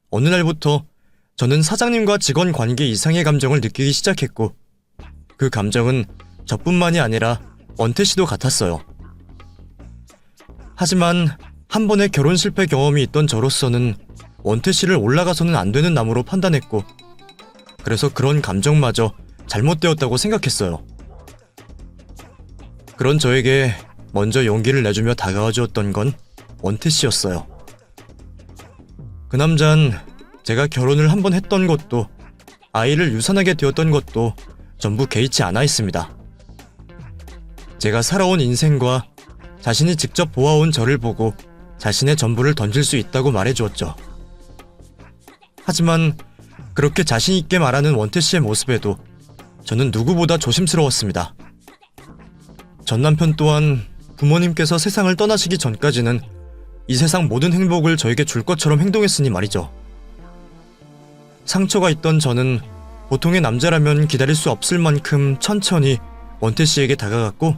어느 날부터 저는 사장님과 직원 관계 이상의 감정을 느끼기 시작했고 그 감정은 저뿐만이 아니라 원태 씨도 같았어요. 하지만 한 번의 결혼 실패 경험이 있던 저로서는 원태 씨를 올라가서는 안 되는 나무로 판단했고 그래서 그런 감정마저 잘못되었다고 생각했어요. 그런 저에게 먼저 용기를 내주며 다가와 주었던 건 원태 씨였어요. 그 남잔 제가 결혼을 한 번 했던 것도 아이를 유산하게 되었던 것도 전부 개의치 않아 있습니다. 제가 살아온 인생과 자신이 직접 보아온 저를 보고 자신의 전부를 던질 수 있다고 말해주었죠. 하지만 그렇게 자신있게 말하는 원태 씨의 모습에도 저는 누구보다 조심스러웠습니다. 전 남편 또한 부모님께서 세상을 떠나시기 전까지는 이 세상 모든 행복을 저에게 줄 것처럼 행동했으니 말이죠. 상처가 있던 저는 보통의 남자라면 기다릴 수 없을 만큼 천천히 원태 씨에게 다가갔고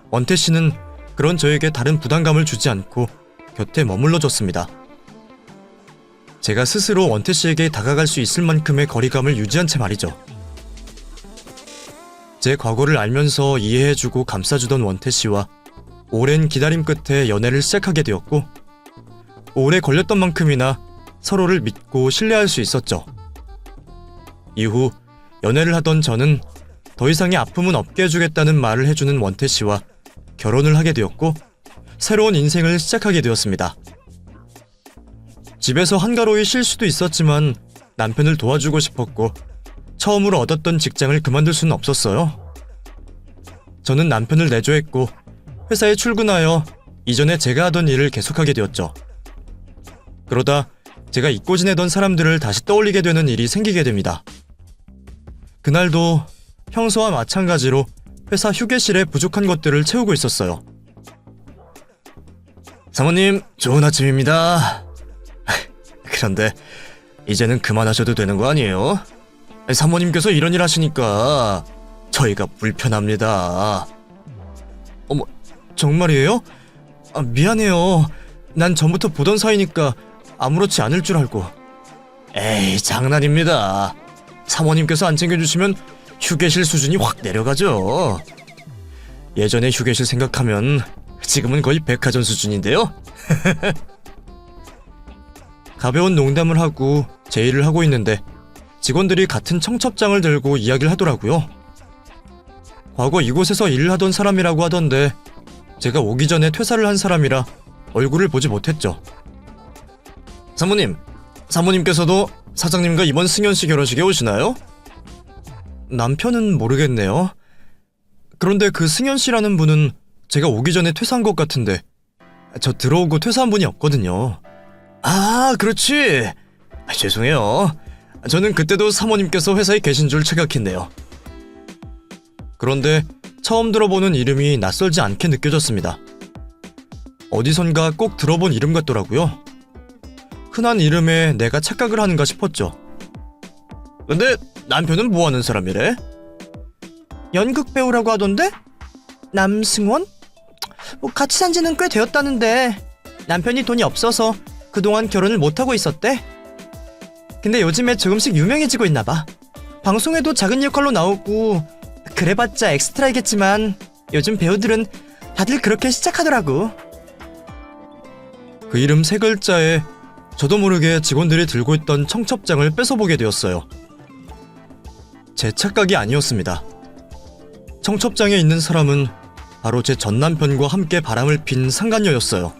원태 씨는 그런 저에게 다른 부담감을 주지 않고 곁에 머물러 줬습니다. 제가 스스로 원태 씨에게 다가갈 수 있을 만큼의 거리감을 유지한 채 말이죠. 제 과거를 알면서 이해해주고 감싸주던 원태 씨와 오랜 기다림 끝에 연애를 시작하게 되었고 오래 걸렸던 만큼이나 서로를 믿고 신뢰할 수 있었죠. 이후 연애를 하던 저는 더 이상의 아픔은 없게 해주겠다는 말을 해주는 원태 씨와 결혼을 하게 되었고 새로운 인생을 시작하게 되었습니다. 집에서 한가로이 쉴 수도 있었지만 남편을 도와주고 싶었고 처음으로 얻었던 직장을 그만둘 수는 없었어요. 저는 남편을 내조했고 회사에 출근하여 이전에 제가 하던 일을 계속하게 되었죠. 그러다 제가 잊고 지내던 사람들을 다시 떠올리게 되는 일이 생기게 됩니다. 그날도 평소와 마찬가지로 회사 휴게실에 부족한 것들을 채우고 있었어요. 사모님, 좋은 아침입니다. 그런데 이제는 그만하셔도 되는 거 아니에요? 사모님께서 이런 일 하시니까 저희가 불편합니다. 어머, 정말이에요? 미안해요. 난 전부터 보던 사이니까 아무렇지 않을 줄 알고. 에이, 장난입니다. 사모님께서 안 챙겨주시면 휴게실 수준이 확 내려가죠. 예전에 휴게실 생각하면 지금은 거의 백화점 수준인데요. 가벼운 농담을 하고 제 일을 하고 있는데 직원들이 같은 청첩장을 들고 이야기를 하더라고요. 과거 이곳에서 일을 하던 사람이라고 하던데 제가 오기 전에 퇴사를 한 사람이라 얼굴을 보지 못했죠. 사모님께서도 사장님과 이번 승연씨 결혼식에 오시나요? 남편은 모르겠네요. 그런데 그 승현 씨라는 분은 제가 오기 전에 퇴사한 것 같은데 저 들어오고 퇴사한 분이 없거든요. 아, 그렇지. 죄송해요. 저는 그때도 사모님께서 회사에 계신 줄 착각했네요. 그런데 처음 들어보는 이름이 낯설지 않게 느껴졌습니다. 어디선가 꼭 들어본 이름 같더라고요. 흔한 이름에 내가 착각을 하는가 싶었죠. 근데 남편은 뭐 하는 사람이래? 연극 배우라고 하던데? 남승원? 같이 산 지는 꽤 되었다는데 남편이 돈이 없어서 그동안 결혼을 못하고 있었대. 근데 요즘에 조금씩 유명해지고 있나봐. 방송에도 작은 역할로 나오고 그래봤자 엑스트라이겠지만 요즘 배우들은 다들 그렇게 시작하더라고. 그 이름 세 글자에 저도 모르게 직원들이 들고 있던 청첩장을 뺏어보게 되었어요. 제 착각이 아니었습니다. 청첩장에 있는 사람은 바로 제 전남편과 함께 바람을 핀 상간녀였어요.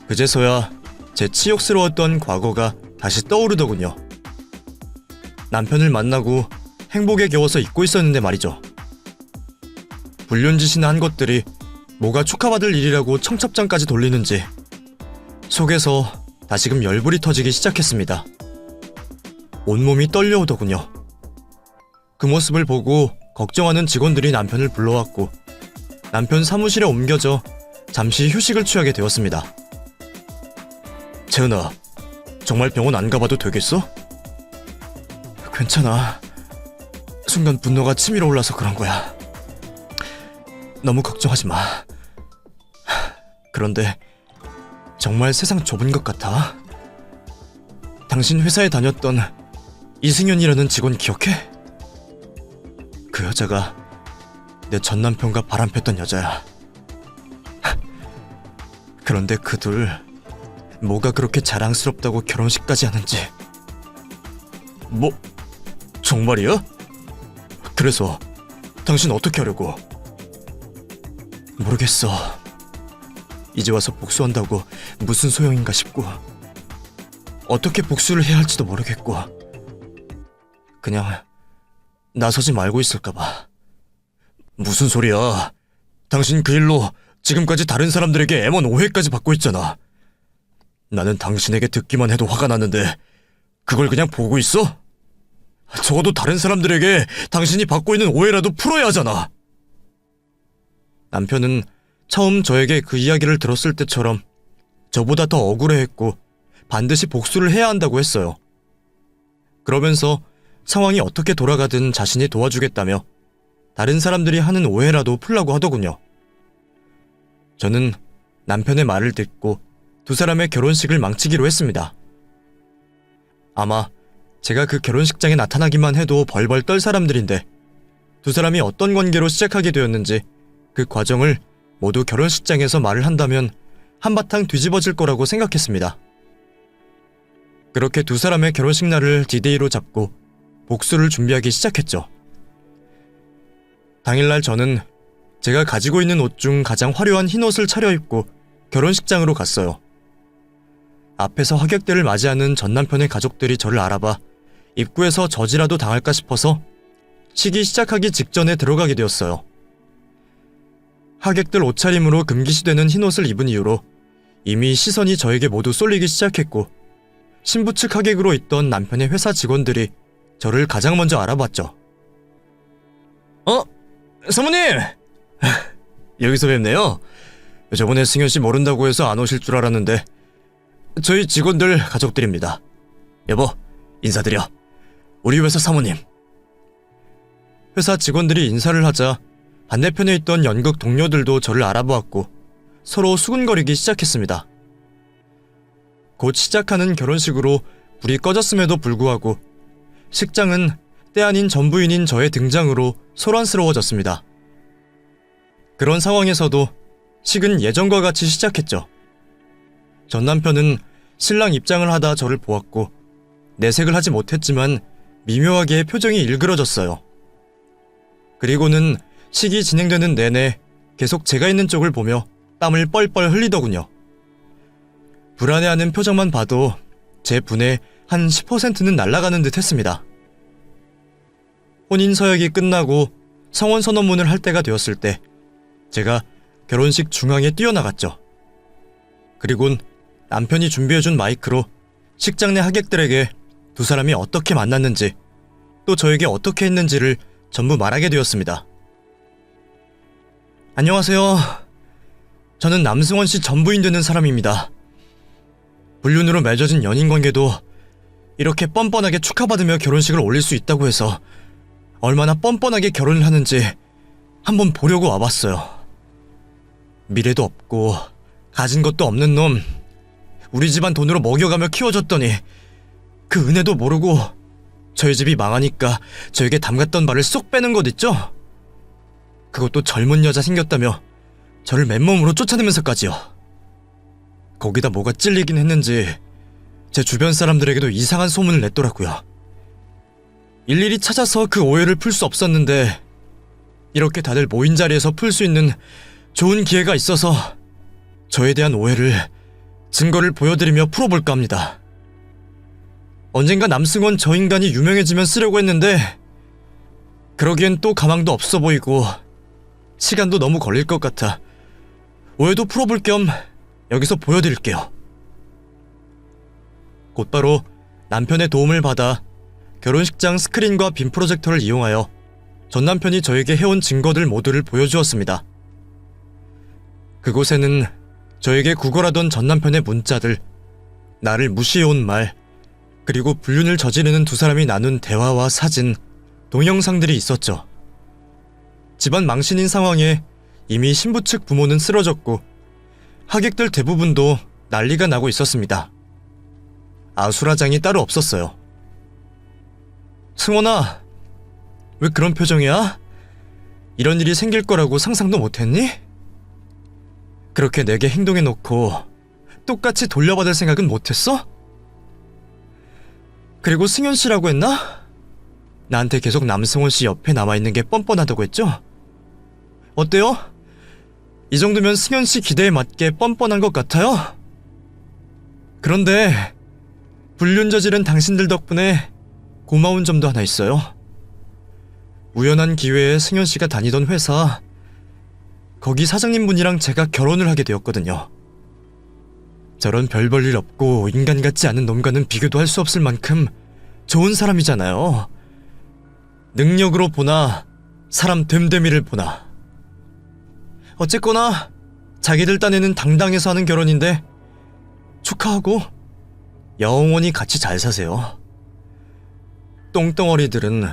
그제서야 제 치욕스러웠던 과거가 다시 떠오르더군요. 남편을 만나고 행복에 겨워서 잊고 있었는데 말이죠. 불륜짓이나 한 것들이 뭐가 축하받을 일이라고 청첩장까지 돌리는지 속에서 다시금 열불이 터지기 시작했습니다. 온몸이 떨려오더군요. 그 모습을 보고 걱정하는 직원들이 남편을 불러왔고 남편 사무실에 옮겨져 잠시 휴식을 취하게 되었습니다. 재은아, 정말 병원 안 가봐도 되겠어? 괜찮아. 순간 분노가 치밀어 올라서 그런 거야. 너무 걱정하지 마. 그런데 정말 세상 좁은 것 같아. 당신 회사에 다녔던 이승현이라는 직원 기억해? 그 여자가 내 전남편과 바람폈던 여자야. 그런데 그 둘 뭐가 그렇게 자랑스럽다고 결혼식까지 하는지. 뭐, 정말이야? 그래서 당신 어떻게 하려고? 모르겠어. 이제 와서 복수한다고 무슨 소용인가 싶고 어떻게 복수를 해야 할지도 모르겠고 그냥 나서지 말고 있을까봐. 무슨 소리야? 당신 그 일로 지금까지 다른 사람들에게 M1 오해까지 받고 있잖아. 나는 당신에게 듣기만 해도 화가 났는데 그걸 그냥 보고 있어? 적어도 다른 사람들에게 당신이 받고 있는 오해라도 풀어야 하잖아. 남편은 처음 저에게 그 이야기를 들었을 때처럼 저보다 더 억울해했고 반드시 복수를 해야 한다고 했어요. 그러면서 상황이 어떻게 돌아가든 자신이 도와주겠다며 다른 사람들이 하는 오해라도 풀라고 하더군요. 저는 남편의 말을 듣고 두 사람의 결혼식을 망치기로 했습니다. 아마 제가 그 결혼식장에 나타나기만 해도 벌벌 떨 사람들인데 두 사람이 어떤 관계로 시작하게 되었는지 그 과정을 모두 결혼식장에서 말을 한다면 한바탕 뒤집어질 거라고 생각했습니다. 그렇게 두 사람의 결혼식 날을 디데이로 잡고 복수를 준비하기 시작했죠. 당일날 저는 제가 가지고 있는 옷 중 가장 화려한 흰 옷을 차려입고 결혼식장으로 갔어요. 앞에서 하객들을 맞이하는 전남편의 가족들이 저를 알아봐 입구에서 저지라도 당할까 싶어서 식이 시작하기 직전에 들어가게 되었어요. 하객들 옷차림으로 금기시되는 흰옷을 입은 이후로 이미 시선이 저에게 모두 쏠리기 시작했고 신부 측 하객으로 있던 남편의 회사 직원들이 저를 가장 먼저 알아봤죠. 사모님! 여기서 뵙네요. 저번에 승현씨 모른다고 해서 안 오실 줄 알았는데 저희 직원들 가족들입니다. 여보, 인사드려. 우리 회사 사모님. 회사 직원들이 인사를 하자 반대편에 있던 연극 동료들도 저를 알아보았고 서로 수군거리기 시작했습니다. 곧 시작하는 결혼식으로 불이 꺼졌음에도 불구하고 식장은 때 아닌 전부인인 저의 등장으로 소란스러워졌습니다. 그런 상황에서도 식은 예전과 같이 시작했죠. 전 남편은 신랑 입장을 하다 저를 보았고 내색을 하지 못했지만 미묘하게 표정이 일그러졌어요. 그리고는 식이 진행되는 내내 계속 제가 있는 쪽을 보며 땀을 뻘뻘 흘리더군요. 불안해하는 표정만 봐도 제 분의 한 10%는 날아가는 듯 했습니다. 혼인 서약이 끝나고 성혼 선언문을 할 때가 되었을 때 제가 결혼식 중앙에 뛰어나갔죠. 그리곤 남편이 준비해준 마이크로 식장 내 하객들에게 두 사람이 어떻게 만났는지 또 저에게 어떻게 했는지를 전부 말하게 되었습니다. 안녕하세요. 저는 남승원 씨 전부인 되는 사람입니다. 불륜으로 맺어진 연인관계도 이렇게 뻔뻔하게 축하받으며 결혼식을 올릴 수 있다고 해서 얼마나 뻔뻔하게 결혼을 하는지 한번 보려고 와봤어요. 미래도 없고 가진 것도 없는 놈 우리 집안 돈으로 먹여가며 키워줬더니 그 은혜도 모르고 저희 집이 망하니까 저에게 담갔던 말을 쏙 빼는 것 있죠? 그것도 젊은 여자 생겼다며 저를 맨몸으로 쫓아내면서까지요. 거기다 뭐가 찔리긴 했는지 제 주변 사람들에게도 이상한 소문을 냈더라고요. 일일이 찾아서 그 오해를 풀 수 없었는데 이렇게 다들 모인 자리에서 풀 수 있는 좋은 기회가 있어서 저에 대한 오해를 증거를 보여드리며 풀어볼까 합니다. 언젠가 남승원 저 인간이 유명해지면 쓰려고 했는데 그러기엔 또 가망도 없어 보이고 시간도 너무 걸릴 것 같아 오해도 풀어볼 겸 여기서 보여드릴게요. 곧바로 남편의 도움을 받아 결혼식장 스크린과 빔 프로젝터를 이용하여 전 남편이 저에게 해온 증거들 모두를 보여주었습니다. 그곳에는 저에게 구걸하던 전 남편의 문자들, 나를 무시해온 말, 그리고 불륜을 저지르는 두 사람이 나눈 대화와 사진, 동영상들이 있었죠. 집안 망신인 상황에 이미 신부 측 부모는 쓰러졌고 하객들 대부분도 난리가 나고 있었습니다. 아수라장이 따로 없었어요. 승원아, 왜 그런 표정이야? 이런 일이 생길 거라고 상상도 못했니? 그렇게 내게 행동해놓고 똑같이 돌려받을 생각은 못했어? 그리고 승현 씨라고 했나? 나한테 계속 남승원 씨 옆에 남아있는 게 뻔뻔하다고 했죠? 어때요? 이 정도면 승현 씨 기대에 맞게 뻔뻔한 것 같아요? 그런데 불륜 저지른 당신들 덕분에 고마운 점도 하나 있어요. 우연한 기회에 승현 씨가 다니던 회사, 거기 사장님분이랑 제가 결혼을 하게 되었거든요. 저런 별 볼 일 없고 인간 같지 않은 놈과는 비교도 할 수 없을 만큼 좋은 사람이잖아요. 능력으로 보나 사람 됨됨이를 보나. 어쨌거나 자기들 딴에는 당당해서 하는 결혼인데 축하하고 영원히 같이 잘 사세요. 똥덩어리들은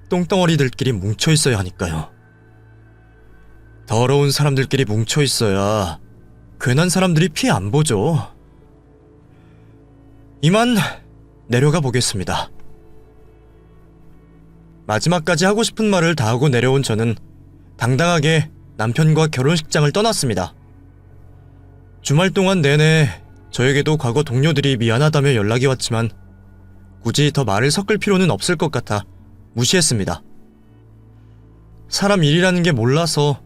똥덩어리들끼리 뭉쳐있어야 하니까요. 더러운 사람들끼리 뭉쳐있어야 괜한 사람들이 피해 안 보죠. 이만 내려가 보겠습니다. 마지막까지 하고 싶은 말을 다 하고 내려온 저는 당당하게 남편과 결혼식장을 떠났습니다. 주말 동안 내내 저에게도 과거 동료들이 미안하다며 연락이 왔지만 굳이 더 말을 섞을 필요는 없을 것 같아 무시했습니다. 사람 일이라는 게 몰라서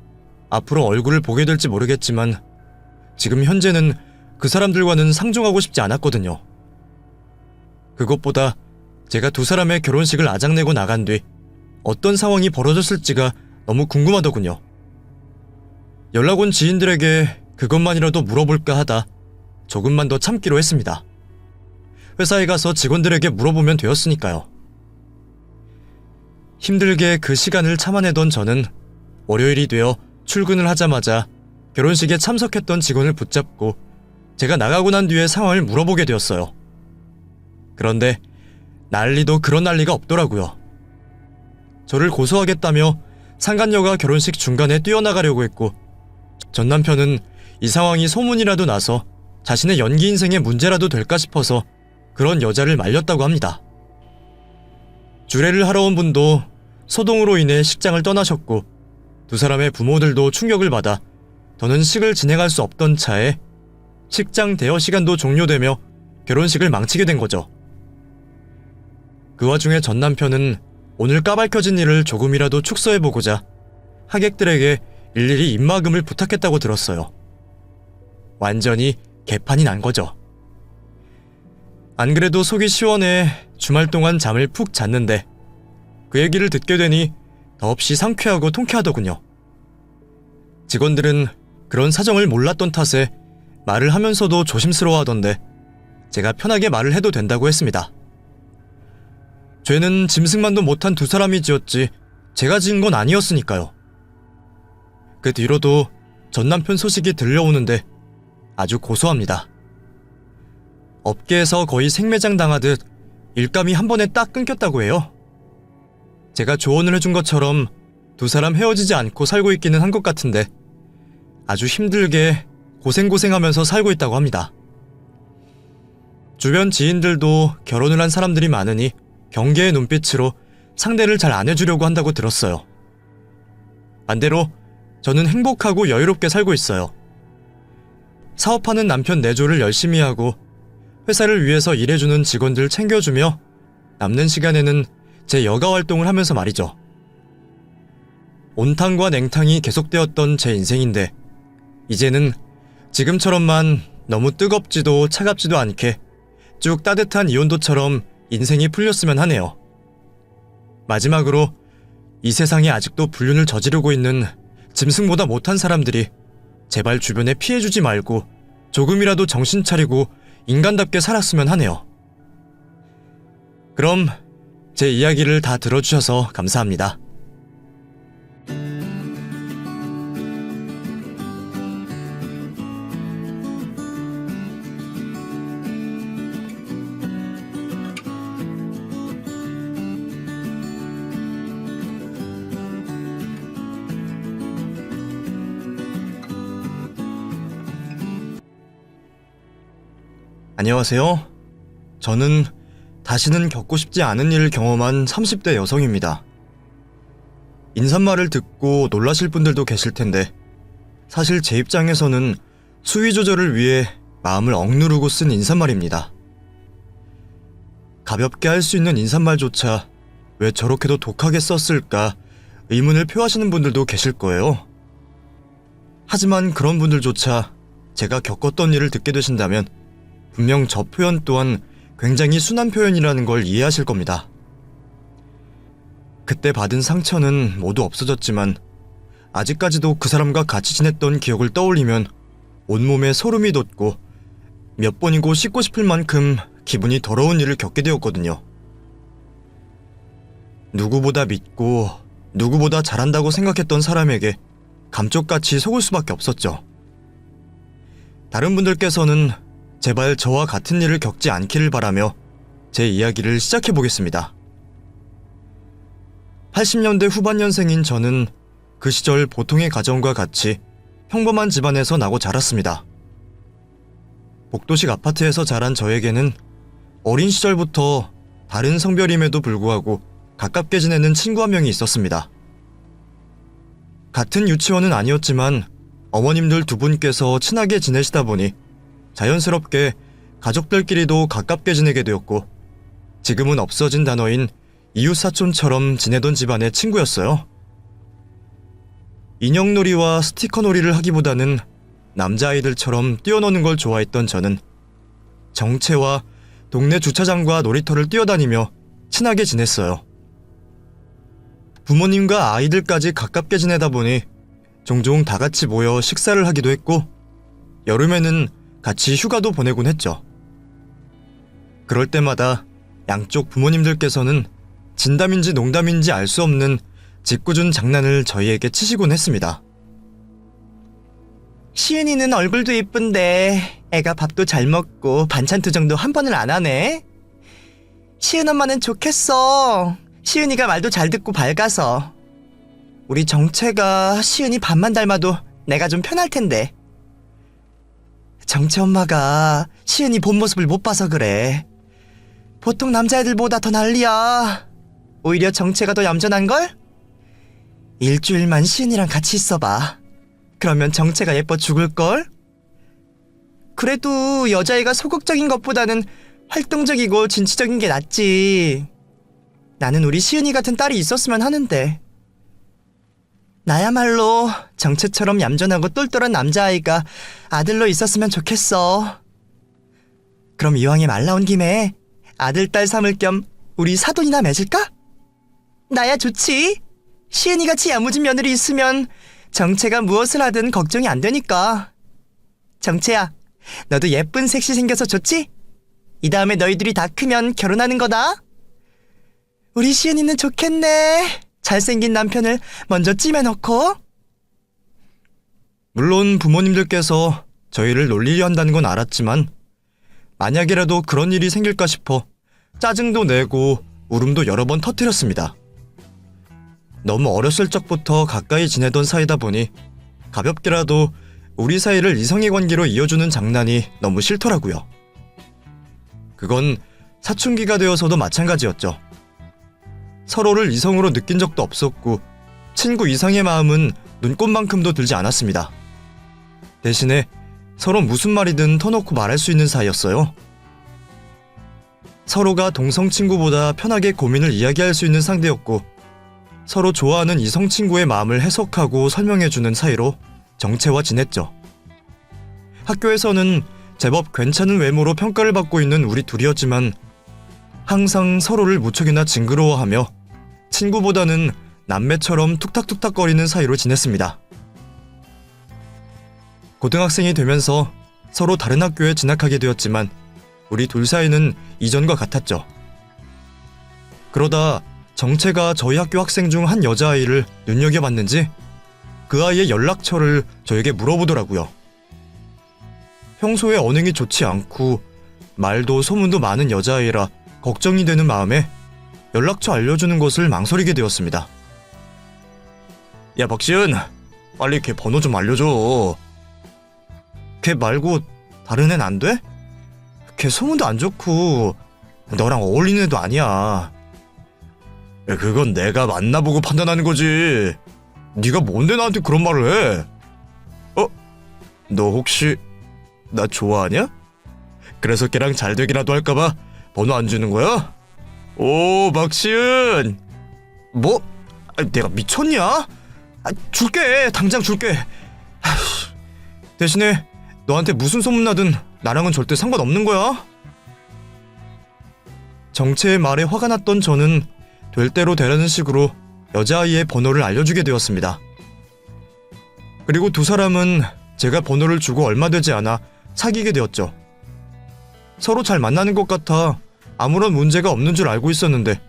앞으로 얼굴을 보게 될지 모르겠지만 지금 현재는 그 사람들과는 상종하고 싶지 않았거든요. 그것보다 제가 두 사람의 결혼식을 아작내고 나간 뒤 어떤 상황이 벌어졌을지가 너무 궁금하더군요. 연락 온 지인들에게 그것만이라도 물어볼까 하다 조금만 더 참기로 했습니다. 회사에 가서 직원들에게 물어보면 되었으니까요. 힘들게 그 시간을 참아내던 저는 월요일이 되어 출근을 하자마자 결혼식에 참석했던 직원을 붙잡고 제가 나가고 난 뒤에 상황을 물어보게 되었어요. 그런데 난리도 그런 난리가 없더라고요. 저를 고소하겠다며 상간녀가 결혼식 중간에 뛰어나가려고 했고, 전 남편은 이 상황이 소문이라도 나서 자신의 연기 인생에 문제라도 될까 싶어서 그런 여자를 말렸다고 합니다. 주례를 하러 온 분도 소동으로 인해 식장을 떠나셨고, 두 사람의 부모들도 충격을 받아 더는 식을 진행할 수 없던 차에 식장 대여 시간도 종료되며 결혼식을 망치게 된 거죠. 그 와중에 전 남편은 오늘 까발켜진 일을 조금이라도 축소해보고자 하객들에게 일일이 입마금을 부탁했다고 들었어요. 완전히 개판이 난 거죠. 안 그래도 속이 시원해 주말 동안 잠을 푹 잤는데 그 얘기를 듣게 되니 더없이 상쾌하고 통쾌하더군요. 직원들은 그런 사정을 몰랐던 탓에 말을 하면서도 조심스러워하던데 제가 편하게 말을 해도 된다고 했습니다. 죄는 짐승만도 못한 두 사람이 지었지 제가 지은 건 아니었으니까요. 그 뒤로도 전 남편 소식이 들려오는데 아주 고소합니다. 업계에서 거의 생매장 당하듯 일감이 한 번에 딱 끊겼다고 해요. 제가 조언을 해준 것처럼 두 사람 헤어지지 않고 살고 있기는 한 것 같은데 아주 힘들게 고생하면서 살고 있다고 합니다. 주변 지인들도 결혼을 한 사람들이 많으니 경계의 눈빛으로 상대를 잘 안 해주려고 한다고 들었어요. 반대로 저는 행복하고 여유롭게 살고 있어요. 사업하는 남편 내조를 열심히 하고 회사를 위해서 일해주는 직원들 챙겨주며 남는 시간에는 제 여가 활동을 하면서 말이죠. 온탕과 냉탕이 계속되었던 제 인생인데 이제는 지금처럼만 너무 뜨겁지도 차갑지도 않게 쭉 따뜻한 이온도처럼 인생이 풀렸으면 하네요. 마지막으로 이 세상에 아직도 불륜을 저지르고 있는 짐승보다 못한 사람들이 제발 주변에 피해주지 말고 조금이라도 정신 차리고 인간답게 살았으면 하네요. 그럼 제 이야기를 다 들어주셔서 감사합니다. 안녕하세요. 저는 다시는 겪고 싶지 않은 일을 경험한 30대 여성입니다. 인사말을 듣고 놀라실 분들도 계실 텐데 사실 제 입장에서는 수위 조절을 위해 마음을 억누르고 쓴 인사말입니다. 가볍게 할 수 있는 인사말조차 왜 저렇게도 독하게 썼을까 의문을 표하시는 분들도 계실 거예요. 하지만 그런 분들조차 제가 겪었던 일을 듣게 되신다면 분명 저 표현 또한 굉장히 순한 표현이라는 걸 이해하실 겁니다. 그때 받은 상처는 모두 없어졌지만 아직까지도 그 사람과 같이 지냈던 기억을 떠올리면 온몸에 소름이 돋고 몇 번이고 씻고 싶을 만큼 기분이 더러운 일을 겪게 되었거든요. 누구보다 믿고 누구보다 잘한다고 생각했던 사람에게 감쪽같이 속을 수밖에 없었죠. 다른 분들께서는 제발 저와 같은 일을 겪지 않기를 바라며 제 이야기를 시작해 보겠습니다. 80년대 후반년생인 저는 그 시절 보통의 가정과 같이 평범한 집안에서 나고 자랐습니다. 복도식 아파트에서 자란 저에게는 어린 시절부터 다른 성별임에도 불구하고 가깝게 지내는 친구 한 명이 있었습니다. 같은 유치원은 아니었지만 어머님들 두 분께서 친하게 지내시다 보니 자연스럽게 가족들끼리도 가깝게 지내게 되었고 지금은 없어진 단어인 이웃사촌처럼 지내던 집안의 친구였어요. 인형놀이와 스티커놀이를 하기보다는 남자아이들처럼 뛰어노는 걸 좋아했던 저는 정체와 동네 주차장과 놀이터를 뛰어다니며 친하게 지냈어요. 부모님과 아이들까지 가깝게 지내다 보니 종종 다 같이 모여 식사를 하기도 했고 여름에는 같이 휴가도 보내곤 했죠. 그럴 때마다 양쪽 부모님들께서는 진담인지 농담인지 알 수 없는 짓궂은 장난을 저희에게 치시곤 했습니다. 시은이는 얼굴도 이쁜데 애가 밥도 잘 먹고 반찬 투정도 한 번을 안 하네. 시은 엄마는 좋겠어. 시은이가 말도 잘 듣고 밝아서. 우리 정채가 시은이 밥만 닮아도 내가 좀 편할 텐데. 정채 엄마가 시은이 본 모습을 못 봐서 그래. 보통 남자애들보다 더 난리야. 오히려 정채가 더 얌전한걸? 일주일만 시은이랑 같이 있어봐. 그러면 정채가 예뻐 죽을걸? 그래도 여자애가 소극적인 것보다는 활동적이고 진취적인 게 낫지. 나는 우리 시은이 같은 딸이 있었으면 하는데. 나야말로 정채처럼 얌전하고 똘똘한 남자아이가 아들로 있었으면 좋겠어. 그럼 이왕에 말 나온 김에 아들, 딸 삼을 겸 우리 사돈이나 맺을까? 나야 좋지. 시은이같이 야무진 며느리 있으면 정채가 무엇을 하든 걱정이 안 되니까. 정채야, 너도 예쁜 섹시 생겨서 좋지? 이 다음에 너희들이 다 크면 결혼하는 거다. 우리 시은이는 좋겠네. 잘생긴 남편을 먼저 찜해놓고. 물론 부모님들께서 저희를 놀리려 한다는 건 알았지만 만약이라도 그런 일이 생길까 싶어 짜증도 내고 울음도 여러 번 터뜨렸습니다. 너무 어렸을 적부터 가까이 지내던 사이다 보니 가볍게라도 우리 사이를 이성의 관계로 이어주는 장난이 너무 싫더라고요. 그건 사춘기가 되어서도 마찬가지였죠. 서로를 이성으로 느낀 적도 없었고 친구 이상의 마음은 눈꽃만큼도 들지 않았습니다. 대신에 서로 무슨 말이든 터놓고 말할 수 있는 사이였어요. 서로가 동성 친구보다 편하게 고민을 이야기할 수 있는 상대였고 서로 좋아하는 이성 친구의 마음을 해석하고 설명해주는 사이로 정채와 지냈죠. 학교에서는 제법 괜찮은 외모로 평가를 받고 있는 우리 둘이었지만 항상 서로를 무척이나 징그러워하며 친구보다는 남매처럼 툭탁툭탁거리는 사이로 지냈습니다. 고등학생이 되면서 서로 다른 학교에 진학하게 되었지만 우리 둘 사이는 이전과 같았죠. 그러다 정채가 저희 학교 학생 중 한 여자아이를 눈여겨봤는지 그 아이의 연락처를 저에게 물어보더라고요. 평소에 언행이 좋지 않고 말도 소문도 많은 여자아이라 걱정이 되는 마음에 연락처 알려주는 것을 망설이게 되었습니다. 야, 박시은, 빨리 걔 번호 좀 알려줘. 걔 말고 다른 애는 안 돼? 걔 소문도 안 좋고 너랑 어울리는 애도 아니야. 야, 그건 내가 만나보고 판단하는 거지. 네가 뭔데 나한테 그런 말을 해? 너 혹시 나 좋아하냐? 그래서 걔랑 잘 되기라도 할까봐 번호 안 주는 거야? 오, 박시은. 뭐? 내가 미쳤냐? 줄게. 당장 줄게. 대신에 너한테 무슨 소문나든 나랑은 절대 상관없는 거야. 정채의 말에 화가 났던 저는 될 대로 되라는 식으로 여자아이의 번호를 알려주게 되었습니다. 그리고 두 사람은 제가 번호를 주고 얼마 되지 않아 사귀게 되었죠. 서로 잘 만나는 것 같아 아무런 문제가 없는 줄 알고 있었는데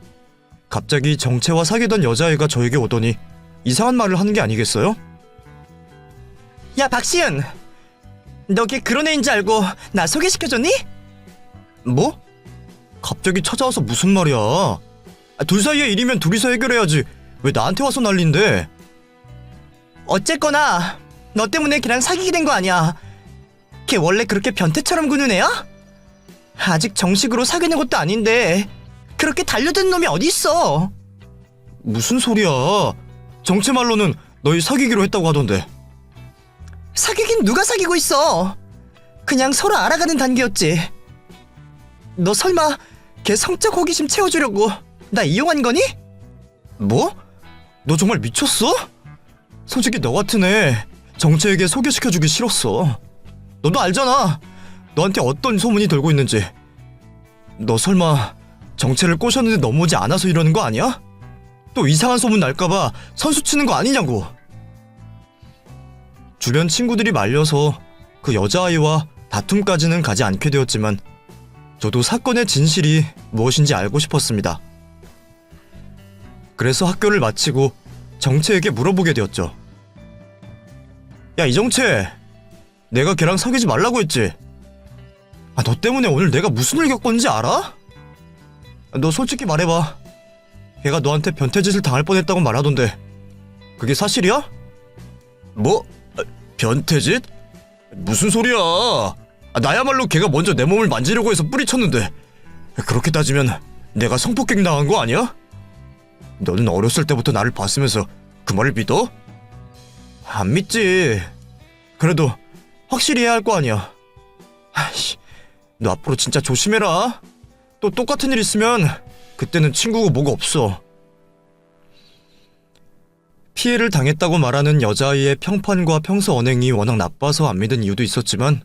갑자기 정채와 사귀던 여자애가 저에게 오더니 이상한 말을 하는 게 아니겠어요? 야, 박시은, 너 걔 그런 애인 줄 알고 나 소개시켜줬니? 뭐? 갑자기 찾아와서 무슨 말이야? 둘 사이의 일이면 둘이서 해결해야지. 왜 나한테 와서 난린데? 어쨌거나 너 때문에 걔랑 사귀게 된 거 아니야. 걔 원래 그렇게 변태처럼 구는 애야? 아직 정식으로 사귀는 것도 아닌데 그렇게 달려드는 놈이 어딨어. 무슨 소리야? 정채 말로는 너희 사귀기로 했다고 하던데. 사귀긴 누가 사귀고 있어. 그냥 서로 알아가는 단계였지. 너 설마 걔 성적 호기심 채워주려고 나 이용한 거니? 뭐? 너 정말 미쳤어? 솔직히 너 같은 애 정채에게 소개시켜주기 싫었어. 너도 알잖아. 너한테 어떤 소문이 돌고 있는지. 너 설마 정채를 꼬셨는데 넘어오지 않아서 이러는 거 아니야? 또 이상한 소문 날까봐 선수 치는 거 아니냐고. 주변 친구들이 말려서 그 여자아이와 다툼까지는 가지 않게 되었지만 저도 사건의 진실이 무엇인지 알고 싶었습니다. 그래서 학교를 마치고 정채에게 물어보게 되었죠. 야, 이정채, 내가 걔랑 사귀지 말라고 했지? 너 때문에 오늘 내가 무슨 일 겪었는지 알아? 너 솔직히 말해봐. 걔가 너한테 변태짓을 당할 뻔했다고 말하던데 그게 사실이야? 뭐? 변태짓? 무슨 소리야? 나야말로 걔가 먼저 내 몸을 만지려고 해서 뿌리쳤는데 그렇게 따지면 내가 성폭행 당한 거 아니야? 너는 어렸을 때부터 나를 봤으면서 그 말을 믿어? 안 믿지. 그래도 확실히 해야 할 거 아니야. 아이씨, 너 앞으로 진짜 조심해라. 또 똑같은 일 있으면 그때는 친구고 뭐고 없어. 피해를 당했다고 말하는 여자아이의 평판과 평소 언행이 워낙 나빠서 안 믿은 이유도 있었지만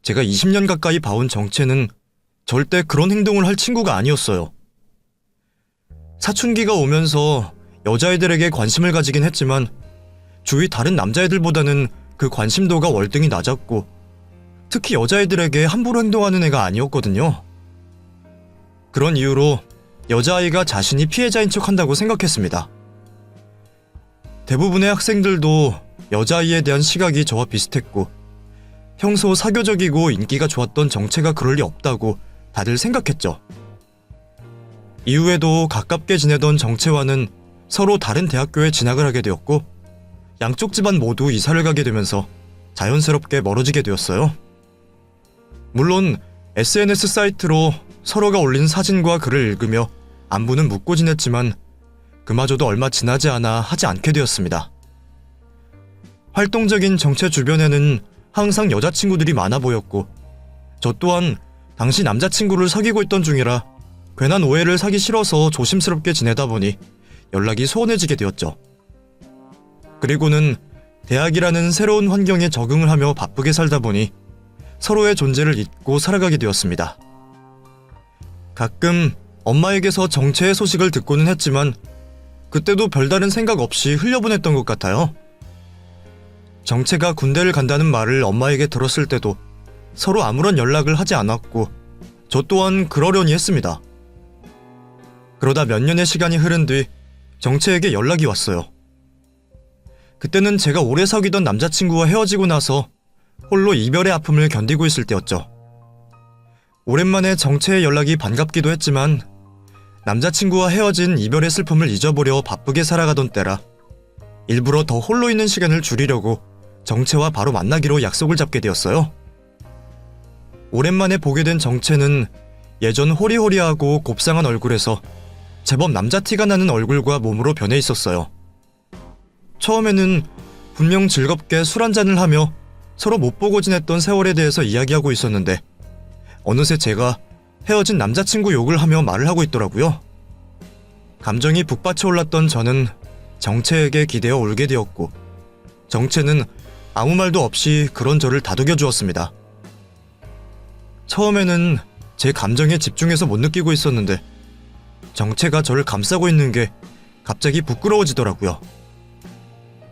제가 20년 가까이 봐온 정채는 절대 그런 행동을 할 친구가 아니었어요. 사춘기가 오면서 여자애들에게 관심을 가지긴 했지만 주위 다른 남자애들보다는 그 관심도가 월등히 낮았고 특히 여자애들에게 함부로 행동하는 애가 아니었거든요. 그런 이유로 여자아이가 자신이 피해자인 척한다고 생각했습니다. 대부분의 학생들도 여자아이에 대한 시각이 저와 비슷했고 평소 사교적이고 인기가 좋았던 정채가 그럴 리 없다고 다들 생각했죠. 이후에도 가깝게 지내던 정채와는 서로 다른 대학교에 진학을 하게 되었고 양쪽 집안 모두 이사를 가게 되면서 자연스럽게 멀어지게 되었어요. 물론 SNS 사이트로 서로가 올린 사진과 글을 읽으며 안부는 묻고 지냈지만 그마저도 얼마 지나지 않아 하지 않게 되었습니다. 활동적인 정채 주변에는 항상 여자친구들이 많아 보였고 저 또한 당시 남자친구를 사귀고 있던 중이라 괜한 오해를 사기 싫어서 조심스럽게 지내다 보니 연락이 소원해지게 되었죠. 그리고는 대학이라는 새로운 환경에 적응을 하며 바쁘게 살다 보니 서로의 존재를 잊고 살아가게 되었습니다. 가끔 엄마에게서 정채의 소식을 듣고는 했지만 그때도 별다른 생각 없이 흘려보냈던 것 같아요. 정채가 군대를 간다는 말을 엄마에게 들었을 때도 서로 아무런 연락을 하지 않았고 저 또한 그러려니 했습니다. 그러다 몇 년의 시간이 흐른 뒤 정채에게 연락이 왔어요. 그때는 제가 오래 사귀던 남자친구와 헤어지고 나서 홀로 이별의 아픔을 견디고 있을 때였죠. 오랜만에 정채의 연락이 반갑기도 했지만 남자친구와 헤어진 이별의 슬픔을 잊어보려 바쁘게 살아가던 때라 일부러 더 홀로 있는 시간을 줄이려고 정채와 바로 만나기로 약속을 잡게 되었어요. 오랜만에 보게 된 정채는 예전 호리호리하고 곱상한 얼굴에서 제법 남자티가 나는 얼굴과 몸으로 변해 있었어요. 처음에는 분명 즐겁게 술 한잔을 하며 서로 못 보고 지냈던 세월에 대해서 이야기하고 있었는데 어느새 제가 헤어진 남자친구 욕을 하며 말을 하고 있더라고요. 감정이 북받쳐 올랐던 저는 정채에게 기대어 울게 되었고 정채는 아무 말도 없이 그런 저를 다독여 주었습니다. 처음에는 제 감정에 집중해서 못 느끼고 있었는데 정채가 저를 감싸고 있는 게 갑자기 부끄러워지더라고요.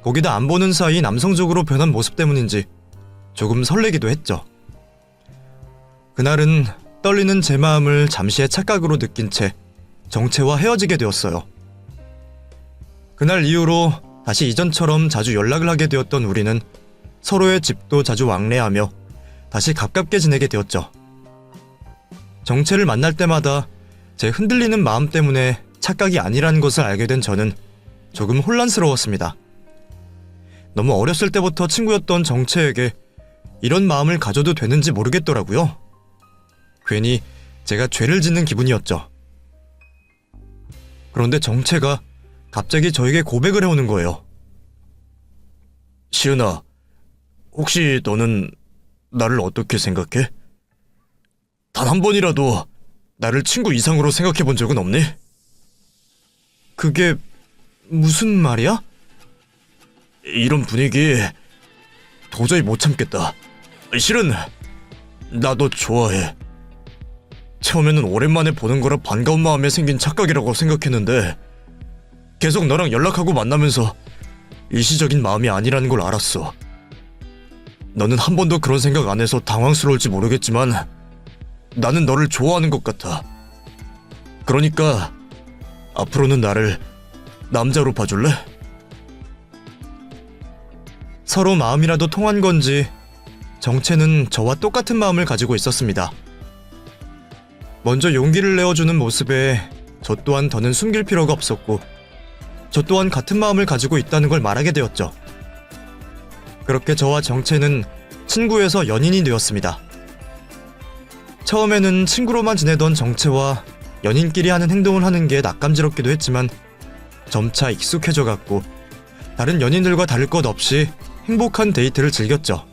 거기다 안 보는 사이 남성적으로 변한 모습 때문인지 조금 설레기도 했죠. 그날은 떨리는 제 마음을 잠시의 착각으로 느낀 채 정채와 헤어지게 되었어요. 그날 이후로 다시 이전처럼 자주 연락을 하게 되었던 우리는 서로의 집도 자주 왕래하며 다시 가깝게 지내게 되었죠. 정채를 만날 때마다 제 흔들리는 마음 때문에 착각이 아니라는 것을 알게 된 저는 조금 혼란스러웠습니다. 너무 어렸을 때부터 친구였던 정채에게 이런 마음을 가져도 되는지 모르겠더라고요. 괜히 제가 죄를 짓는 기분이었죠. 그런데 정채가 갑자기 저에게 고백을 해오는 거예요. 시은아, 혹시 너는 나를 어떻게 생각해? 단 한 번이라도 나를 친구 이상으로 생각해 본 적은 없니? 그게 무슨 말이야? 이런 분위기 도저히 못 참겠다. 실은 나 너 좋아해. 처음에는 오랜만에 보는 거라 반가운 마음에 생긴 착각이라고 생각했는데 계속 너랑 연락하고 만나면서 일시적인 마음이 아니라는 걸 알았어. 너는 한 번도 그런 생각 안 해서 당황스러울지 모르겠지만 나는 너를 좋아하는 것 같아. 그러니까 앞으로는 나를 남자로 봐줄래? 서로 마음이라도 통한 건지 정체는 저와 똑같은 마음을 가지고 있었습니다. 먼저 용기를 내어주는 모습에 저 또한 더는 숨길 필요가 없었고 저 또한 같은 마음을 가지고 있다는 걸 말하게 되었죠. 그렇게 저와 정체는 친구에서 연인이 되었습니다. 처음에는 친구로만 지내던 정체와 연인끼리 하는 행동을 하는 게 낯감지럽기도 했지만 점차 익숙해져 갔고 다른 연인들과 다를 것 없이 행복한 데이트를 즐겼죠.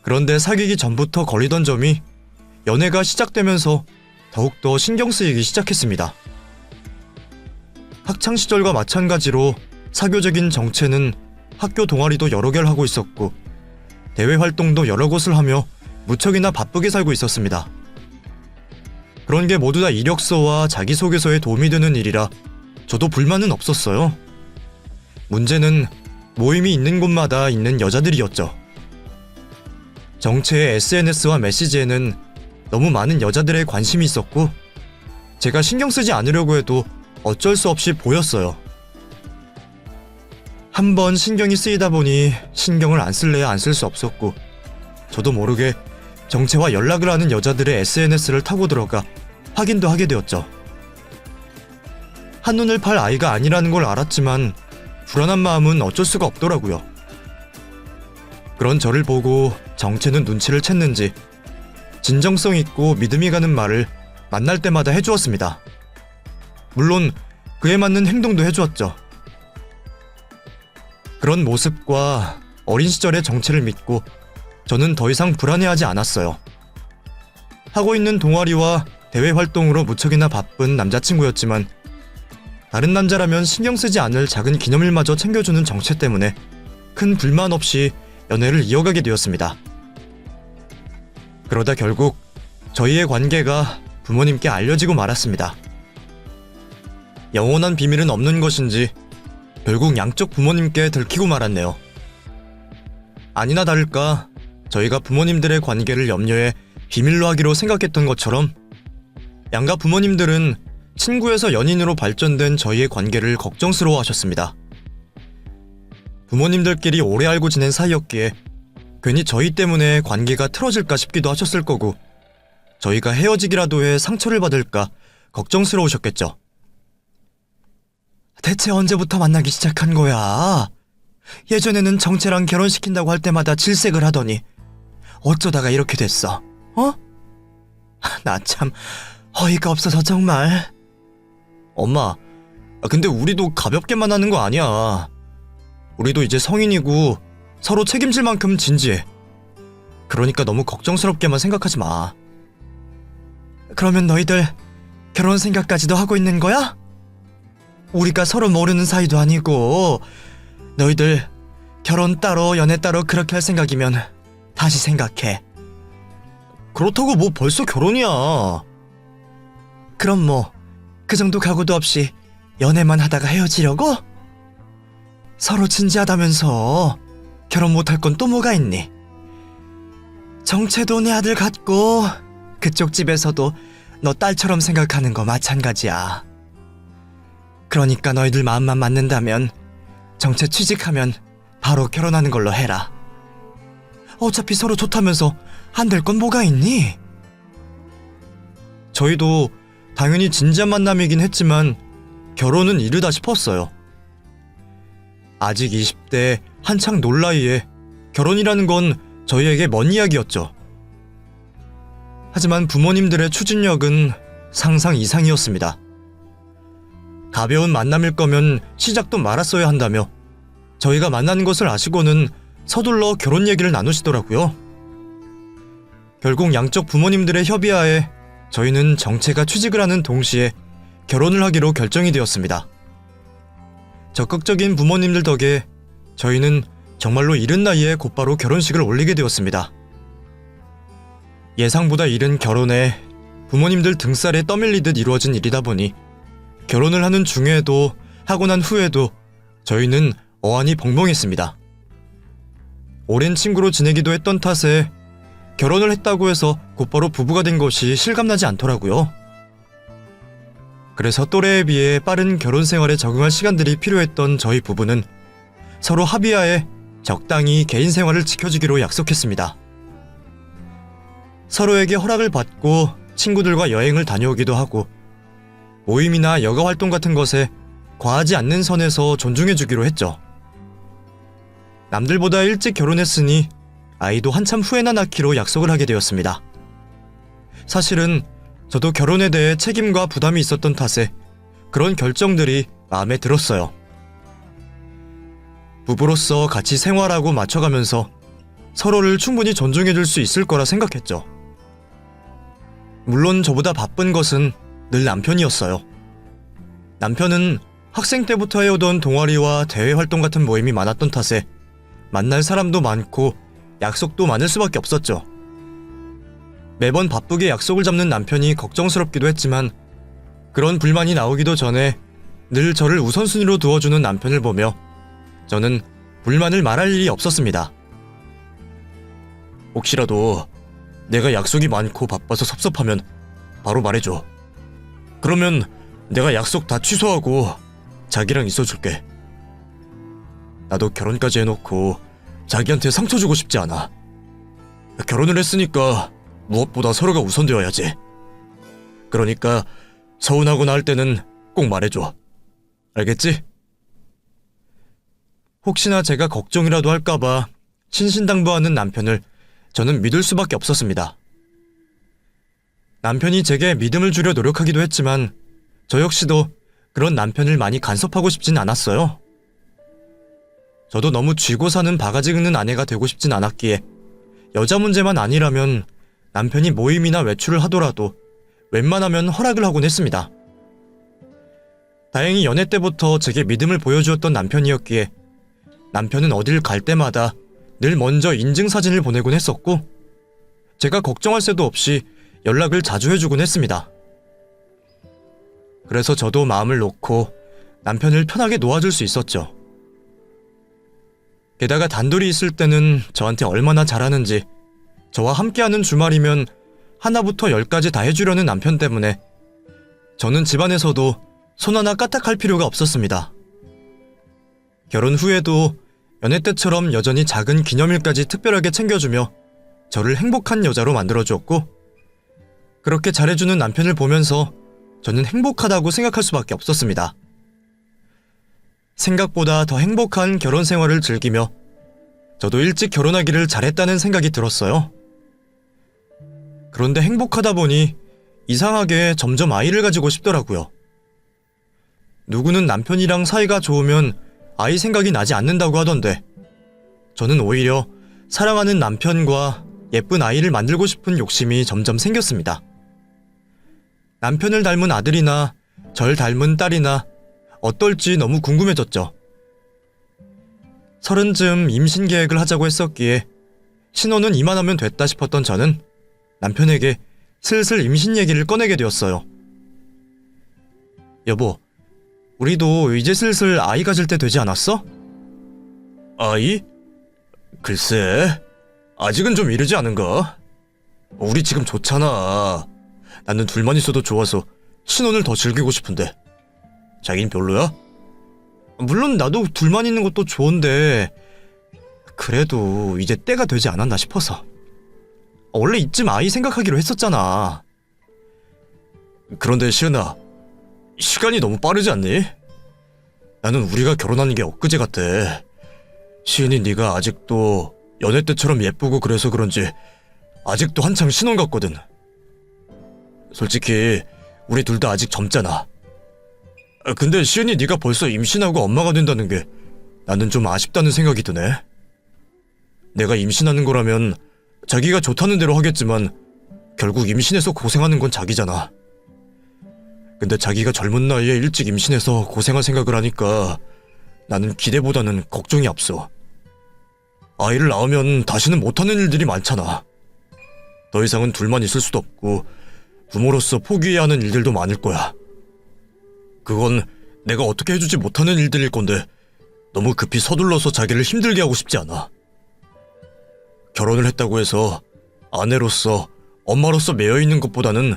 그런데 사귀기 전부터 걸리던 점이 연애가 시작되면서 더욱더 신경 쓰이기 시작했습니다. 학창시절과 마찬가지로 사교적인 정체는 학교 동아리도 여러 개를 하고 있었고 대외 활동도 여러 곳을 하며 무척이나 바쁘게 살고 있었습니다. 그런 게 모두 다 이력서와 자기소개서에 도움이 되는 일이라 저도 불만은 없었어요. 문제는 모임이 있는 곳마다 있는 여자들이었죠. 정체의 SNS와 메시지에는 너무 많은 여자들의 관심이 있었고 제가 신경 쓰지 않으려고 해도 어쩔 수 없이 보였어요. 한번 신경이 쓰이다 보니 신경을 안 쓸래야 안 쓸 수 없었고 저도 모르게 정체와 연락을 하는 여자들의 SNS를 타고 들어가 확인도 하게 되었죠. 한눈을 팔 아이가 아니라는 걸 알았지만 불안한 마음은 어쩔 수가 없더라고요. 그런 저를 보고 정체는 눈치를 챘는지 진정성 있고 믿음이 가는 말을 만날 때마다 해주었습니다. 물론 그에 맞는 행동도 해주었죠. 그런 모습과 어린 시절의 정체를 믿고 저는 더 이상 불안해하지 않았어요. 하고 있는 동아리와 대외 활동으로 무척이나 바쁜 남자친구였지만 다른 남자라면 신경 쓰지 않을 작은 기념일마저 챙겨주는 정체 때문에 큰 불만 없이 연애를 이어가게 되었습니다. 그러다 결국 저희의 관계가 부모님께 알려지고 말았습니다. 영원한 비밀은 없는 것인지 결국 양쪽 부모님께 들키고 말았네요. 아니나 다를까 저희가 부모님들의 관계를 염려해 비밀로 하기로 생각했던 것처럼 양가 부모님들은 친구에서 연인으로 발전된 저희의 관계를 걱정스러워하셨습니다. 부모님들끼리 오래 알고 지낸 사이였기에 괜히 저희 때문에 관계가 틀어질까 싶기도 하셨을 거고 저희가 헤어지기라도 해 상처를 받을까 걱정스러우셨겠죠. 대체 언제부터 만나기 시작한 거야? 예전에는 정체랑 결혼시킨다고 할 때마다 질색을 하더니 어쩌다가 이렇게 됐어? 어? 나 참 어이가 없어서 정말. 엄마, 근데 우리도 가볍게만 하는 거 아니야. 우리도 이제 성인이고 서로 책임질 만큼 진지해. 그러니까 너무 걱정스럽게만 생각하지 마. 그러면 너희들 결혼 생각까지도 하고 있는 거야? 우리가 서로 모르는 사이도 아니고 너희들 결혼 따로 연애 따로 그렇게 할 생각이면 다시 생각해. 그렇다고 뭐 벌써 결혼이야. 그럼 뭐 그 정도 각오도 없이 연애만 하다가 헤어지려고? 서로 진지하다면서 결혼 못할 건 또 뭐가 있니? 정체도 내 아들 같고 그쪽 집에서도 너 딸처럼 생각하는 거 마찬가지야. 그러니까 너희들 마음만 맞는다면 정체 취직하면 바로 결혼하는 걸로 해라. 어차피 서로 좋다면서 안 될 건 뭐가 있니? 저희도 당연히 진지한 만남이긴 했지만 결혼은 이르다 싶었어요. 아직 20대 한창 놀 나이에 결혼이라는 건 저희에게 먼 이야기였죠. 하지만 부모님들의 추진력은 상상 이상이었습니다. 가벼운 만남일 거면 시작도 말았어야 한다며 저희가 만나는 것을 아시고는 서둘러 결혼 얘기를 나누시더라고요. 결국 양쪽 부모님들의 협의하에 저희는 정체가 취직을 하는 동시에 결혼을 하기로 결정이 되었습니다. 적극적인 부모님들 덕에 저희는 정말로 이른 나이에 곧바로 결혼식을 올리게 되었습니다. 예상보다 이른 결혼에 부모님들 등살에 떠밀리듯 이루어진 일이다 보니 결혼을 하는 중에도 하고 난 후에도 저희는 어안이 벙벙했습니다. 오랜 친구로 지내기도 했던 탓에 결혼을 했다고 해서 곧바로 부부가 된 것이 실감나지 않더라고요. 그래서 또래에 비해 빠른 결혼 생활에 적응할 시간들이 필요했던 저희 부부는 서로 합의하에 적당히 개인 생활을 지켜주기로 약속했습니다. 서로에게 허락을 받고 친구들과 여행을 다녀오기도 하고 모임이나 여가 활동 같은 것에 과하지 않는 선에서 존중해주기로 했죠. 남들보다 일찍 결혼했으니 아이도 한참 후에나 낳기로 약속을 하게 되었습니다. 사실은 저도 결혼에 대해 책임과 부담이 있었던 탓에 그런 결정들이 마음에 들었어요. 부부로서 같이 생활하고 맞춰가면서 서로를 충분히 존중해줄 수 있을 거라 생각했죠. 물론 저보다 바쁜 것은 늘 남편이었어요. 남편은 학생 때부터 해오던 동아리와 대외 활동 같은 모임이 많았던 탓에 만날 사람도 많고 약속도 많을 수밖에 없었죠. 매번 바쁘게 약속을 잡는 남편이 걱정스럽기도 했지만 그런 불만이 나오기도 전에 늘 저를 우선순위로 두어주는 남편을 보며 저는 불만을 말할 일이 없었습니다. 혹시라도 내가 약속이 많고 바빠서 섭섭하면 바로 말해줘. 그러면 내가 약속 다 취소하고 자기랑 있어줄게. 나도 결혼까지 해놓고 자기한테 상처 주고 싶지 않아. 결혼을 했으니까 무엇보다 서로가 우선되어야지. 그러니까 서운하거나 할 때는 꼭 말해줘. 알겠지? 혹시나 제가 걱정이라도 할까봐 신신당부하는 남편을 저는 믿을 수밖에 없었습니다. 남편이 제게 믿음을 주려 노력하기도 했지만 저 역시도 그런 남편을 많이 간섭하고 싶진 않았어요. 저도 너무 쥐고 사는 바가지 긁는 아내가 되고 싶진 않았기에 여자 문제만 아니라면 남편이 모임이나 외출을 하더라도 웬만하면 허락을 하곤 했습니다. 다행히 연애 때부터 제게 믿음을 보여주었던 남편이었기에 남편은 어딜 갈 때마다 늘 먼저 인증사진을 보내곤 했었고 제가 걱정할 새도 없이 연락을 자주 해주곤 했습니다. 그래서 저도 마음을 놓고 남편을 편하게 놓아줄 수 있었죠. 게다가 단둘이 있을 때는 저한테 얼마나 잘하는지 저와 함께하는 주말이면 하나부터 10까지 다 해주려는 남편 때문에 저는 집안에서도 손 하나 까딱할 필요가 없었습니다. 결혼 후에도 연애 때처럼 여전히 작은 기념일까지 특별하게 챙겨주며 저를 행복한 여자로 만들어주었고 그렇게 잘해주는 남편을 보면서 저는 행복하다고 생각할 수밖에 없었습니다. 생각보다 더 행복한 결혼 생활을 즐기며 저도 일찍 결혼하기를 잘했다는 생각이 들었어요. 그런데 행복하다 보니 이상하게 점점 아이를 가지고 싶더라고요. 누구는 남편이랑 사이가 좋으면 아이 생각이 나지 않는다고 하던데 저는 오히려 사랑하는 남편과 예쁜 아이를 만들고 싶은 욕심이 점점 생겼습니다. 남편을 닮은 아들이나 절 닮은 딸이나 어떨지 너무 궁금해졌죠. 30쯤 임신 계획을 하자고 했었기에 신혼은 이만하면 됐다 싶었던 저는 남편에게 슬슬 임신 얘기를 꺼내게 되었어요. 여보, 우리도 이제 슬슬 아이 가질 때 되지 않았어? 아이? 글쎄, 아직은 좀 이르지 않은가? 우리 지금 좋잖아. 나는 둘만 있어도 좋아서 신혼을 더 즐기고 싶은데 자긴 별로야? 물론 나도 둘만 있는 것도 좋은데 그래도 이제 때가 되지 않았나 싶어서. 원래 이쯤 아이 생각하기로 했었잖아. 그런데 시은아, 시간이 너무 빠르지 않니? 나는 우리가 결혼하는 게 엊그제 같아. 시은이 네가 아직도 연애 때처럼 예쁘고 그래서 그런지 아직도 한창 신혼 같거든. 솔직히 우리 둘 다 아직 젊잖아. 근데 시은이 네가 벌써 임신하고 엄마가 된다는 게 나는 좀 아쉽다는 생각이 드네. 내가 임신하는 거라면 자기가 좋다는 대로 하겠지만 결국 임신해서 고생하는 건 자기잖아. 근데 자기가 젊은 나이에 일찍 임신해서 고생할 생각을 하니까 나는 기대보다는 걱정이 앞서. 아이를 낳으면 다시는 못하는 일들이 많잖아. 더 이상은 둘만 있을 수도 없고 부모로서 포기해야 하는 일들도 많을 거야. 그건 내가 어떻게 해주지 못하는 일들일 건데 너무 급히 서둘러서 자기를 힘들게 하고 싶지 않아. 결혼을 했다고 해서 아내로서 엄마로서 매여있는 것보다는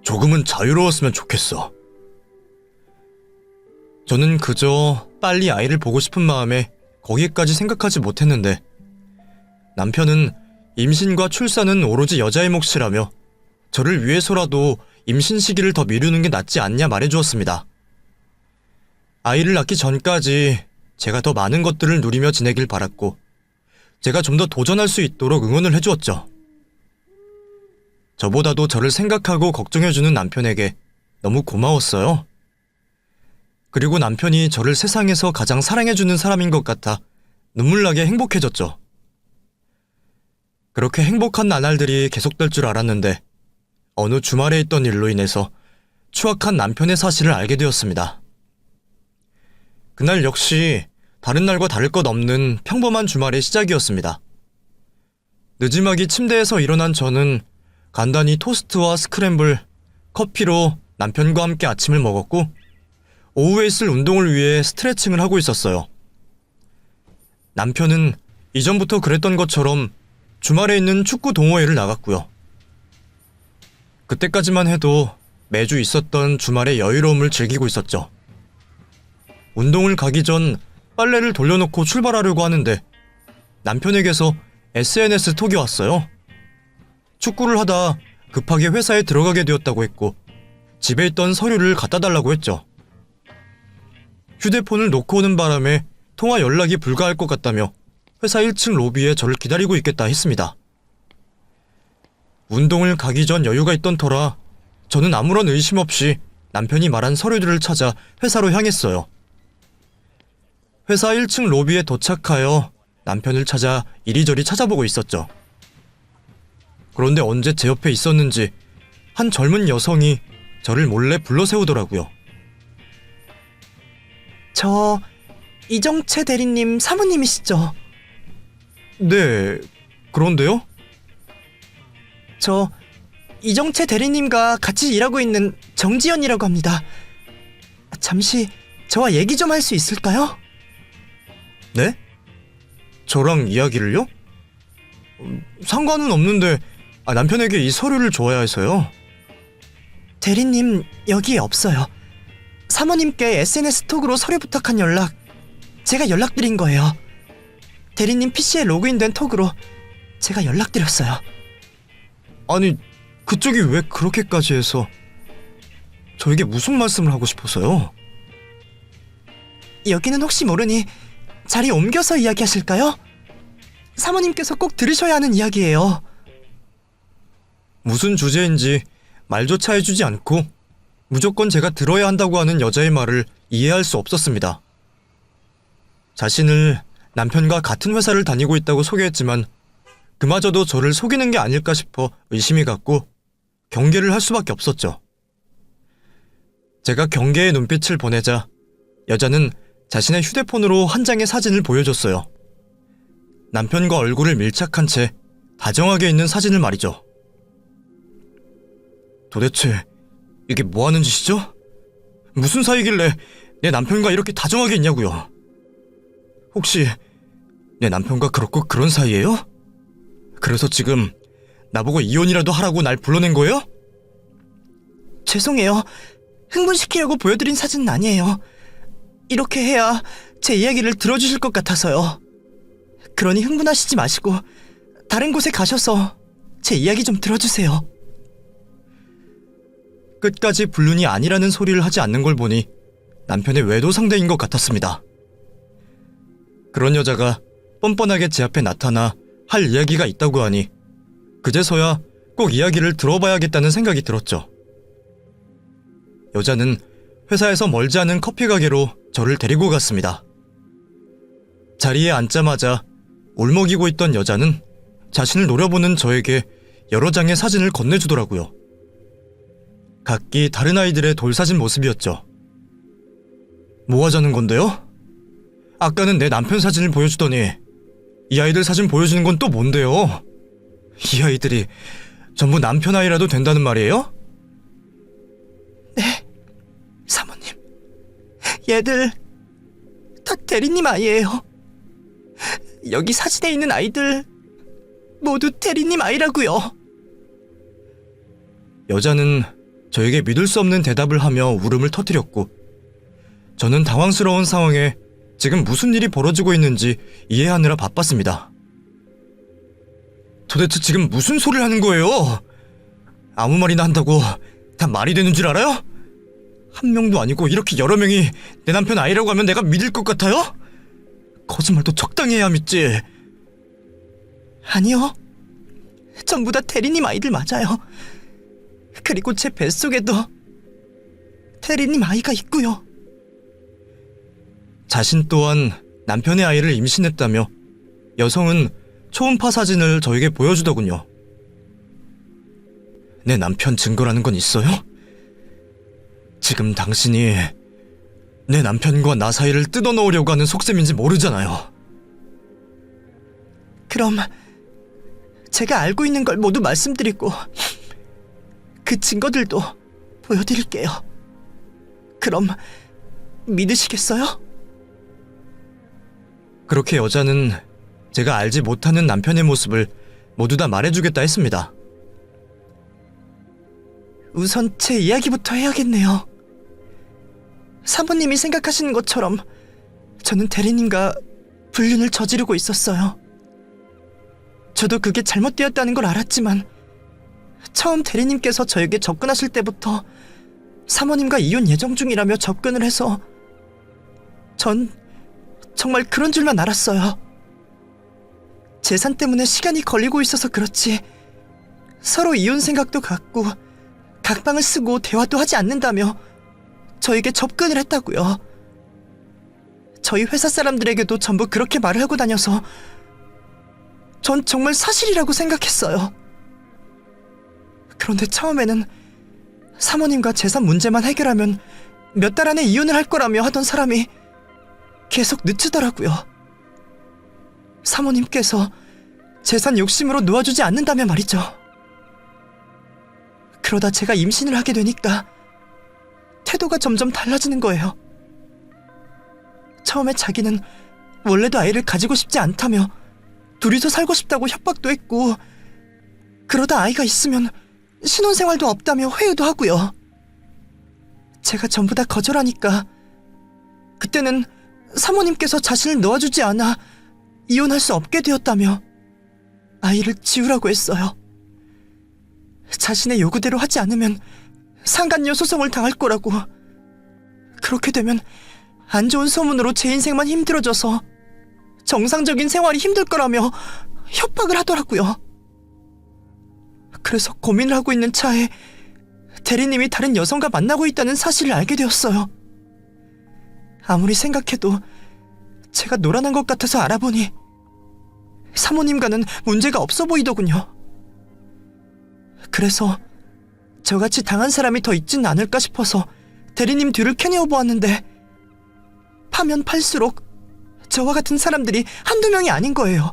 조금은 자유로웠으면 좋겠어. 저는 그저 빨리 아이를 보고 싶은 마음에 거기까지 생각하지 못했는데 남편은 임신과 출산은 오로지 여자의 몫이라며 저를 위해서라도 임신 시기를 더 미루는 게 낫지 않냐 말해주었습니다. 아이를 낳기 전까지 제가 더 많은 것들을 누리며 지내길 바랐고 제가 좀 더 도전할 수 있도록 응원을 해주었죠. 저보다도 저를 생각하고 걱정해주는 남편에게 너무 고마웠어요. 그리고 남편이 저를 세상에서 가장 사랑해주는 사람인 것 같아 눈물나게 행복해졌죠. 그렇게 행복한 나날들이 계속될 줄 알았는데 어느 주말에 있던 일로 인해서 추악한 남편의 사실을 알게 되었습니다. 그날 역시 다른 날과 다를 것 없는 평범한 주말의 시작이었습니다. 늦지막이 침대에서 일어난 저는 간단히 토스트와 스크램블, 커피로 남편과 함께 아침을 먹었고 오후에 있을 운동을 위해 스트레칭을 하고 있었어요. 남편은 이전부터 그랬던 것처럼 주말에 있는 축구 동호회를 나갔고요. 그때까지만 해도 매주 있었던 주말의 여유로움을 즐기고 있었죠. 운동을 가기 전 빨래를 돌려놓고 출발하려고 하는데 남편에게서 SNS 톡이 왔어요. 축구를 하다 급하게 회사에 들어가게 되었다고 했고 집에 있던 서류를 갖다 달라고 했죠. 휴대폰을 놓고 오는 바람에 통화 연락이 불가할 것 같다며 회사 1층 로비에 저를 기다리고 있겠다 했습니다. 운동을 가기 전 여유가 있던 터라 저는 아무런 의심 없이 남편이 말한 서류들을 찾아 회사로 향했어요. 회사 1층 로비에 도착하여 남편을 찾아 이리저리 찾아보고 있었죠. 그런데 언제 제 옆에 있었는지 한 젊은 여성이 저를 몰래 불러세우더라고요. 저 이정채 대리님 사모님이시죠? 네, 그런데요? 저 이정채 대리님과 같이 일하고 있는 정지연이라고 합니다. 잠시 저와 얘기 좀 할 수 있을까요? 네? 저랑 이야기를요? 상관은 없는데 남편에게 이 서류를 줘야 해서요. 대리님 여기에 없어요. 사모님께 SNS 톡으로 서류 부탁한 연락 제가 연락드린 거예요. 대리님 PC에 로그인된 톡으로 제가 연락드렸어요. 아니, 그쪽이 왜 그렇게까지 해서 저에게 무슨 말씀을 하고 싶어서요? 여기는 혹시 모르니 자리 옮겨서 이야기하실까요? 사모님께서 꼭 들으셔야 하는 이야기예요. 무슨 주제인지 말조차 해주지 않고 무조건 제가 들어야 한다고 하는 여자의 말을 이해할 수 없었습니다. 자신을 남편과 같은 회사를 다니고 있다고 소개했지만 그마저도 저를 속이는 게 아닐까 싶어 의심이 갔고 경계를 할 수밖에 없었죠. 제가 경계의 눈빛을 보내자 여자는 자신의 휴대폰으로 한 장의 사진을 보여줬어요. 남편과 얼굴을 밀착한 채 다정하게 있는 사진을 말이죠. 도대체 이게 뭐 하는 짓이죠? 무슨 사이길래 내 남편과 이렇게 다정하게 있냐고요? 혹시 내 남편과 그렇고 그런 사이예요? 그래서 지금 나보고 이혼이라도 하라고 날 불러낸 거예요? 죄송해요. 흥분시키려고 보여드린 사진은 아니에요. 이렇게 해야 제 이야기를 들어주실 것 같아서요. 그러니 흥분하시지 마시고 다른 곳에 가셔서 제 이야기 좀 들어주세요. 끝까지 불륜이 아니라는 소리를 하지 않는 걸 보니 남편의 외도 상대인 것 같았습니다. 그런 여자가 뻔뻔하게 제 앞에 나타나 할 이야기가 있다고 하니 그제서야 꼭 이야기를 들어봐야겠다는 생각이 들었죠. 여자는 회사에서 멀지 않은 커피 가게로 저를 데리고 갔습니다. 자리에 앉자마자 울먹이고 있던 여자는 자신을 노려보는 저에게 여러 장의 사진을 건네주더라고요. 각기 다른 아이들의 돌사진 모습이었죠. 뭐 하자는 건데요? 아까는 내 남편 사진을 보여주더니 이 아이들 사진 보여주는 건 또 뭔데요? 이 아이들이 전부 남편 아이라도 된다는 말이에요? 네, 사모님. 얘들 다 대리님 아이예요. 여기 사진에 있는 아이들 모두 대리님 아이라고요. 여자는 저에게 믿을 수 없는 대답을 하며 울음을 터뜨렸고 저는 당황스러운 상황에 지금 무슨 일이 벌어지고 있는지 이해하느라 바빴습니다. 도대체 지금 무슨 소리를 하는 거예요? 아무 말이나 한다고 다 말이 되는 줄 알아요? 한 명도 아니고 이렇게 여러 명이 내 남편 아이라고 하면 내가 믿을 것 같아요? 거짓말도 적당히 해야 믿지. 아니요. 전부 다 대리님 아이들 맞아요. 그리고 제 뱃속에도 대리님 아이가 있고요. 자신 또한 남편의 아이를 임신했다며 여성은 초음파 사진을 저에게 보여주더군요. 내 남편 증거라는 건 있어요? 지금 당신이 내 남편과 나 사이를 뜯어놓으려고 하는 속셈인지 모르잖아요. 그럼 제가 알고 있는 걸 모두 말씀드리고 그 증거들도 보여드릴게요. 그럼 믿으시겠어요? 그렇게 여자는 제가 알지 못하는 남편의 모습을 모두 다 말해주겠다 했습니다. 우선 제 이야기부터 해야겠네요. 사모님이 생각하시는 것처럼 저는 대리님과 불륜을 저지르고 있었어요. 저도 그게 잘못되었다는 걸 알았지만 처음 대리님께서 저에게 접근하실 때부터 사모님과 이혼 예정 중이라며 접근을 해서 전 정말 그런 줄만 알았어요. 재산 때문에 시간이 걸리고 있어서 그렇지 서로 이혼 생각도 같고 각방을 쓰고 대화도 하지 않는다며 저에게 접근을 했다고요. 저희 회사 사람들에게도 전부 그렇게 말을 하고 다녀서 전 정말 사실이라고 생각했어요. 그런데 처음에는 사모님과 재산 문제만 해결하면 몇 달 안에 이혼을 할 거라며 하던 사람이 계속 늦추더라고요. 사모님께서 재산 욕심으로 놓아주지 않는다며 말이죠. 그러다 제가 임신을 하게 되니까 태도가 점점 달라지는 거예요. 처음에 자기는 원래도 아이를 가지고 싶지 않다며 둘이서 살고 싶다고 협박도 했고 그러다 아이가 있으면 신혼생활도 없다며 회유도 하고요. 제가 전부 다 거절하니까 그때는 사모님께서 자신을 놓아주지 않아 이혼할 수 없게 되었다며 아이를 지우라고 했어요. 자신의 요구대로 하지 않으면 상간녀 소송을 당할 거라고. 그렇게 되면 안 좋은 소문으로 제 인생만 힘들어져서 정상적인 생활이 힘들 거라며 협박을 하더라고요. 그래서 고민을 하고 있는 차에 대리님이 다른 여성과 만나고 있다는 사실을 알게 되었어요. 아무리 생각해도 제가 노란한 것 같아서 알아보니 사모님과는 문제가 없어 보이더군요. 그래서 저같이 당한 사람이 더 있진 않을까 싶어서 대리님 뒤를 캐내어 보았는데 파면 팔수록 저와 같은 사람들이 한두 명이 아닌 거예요.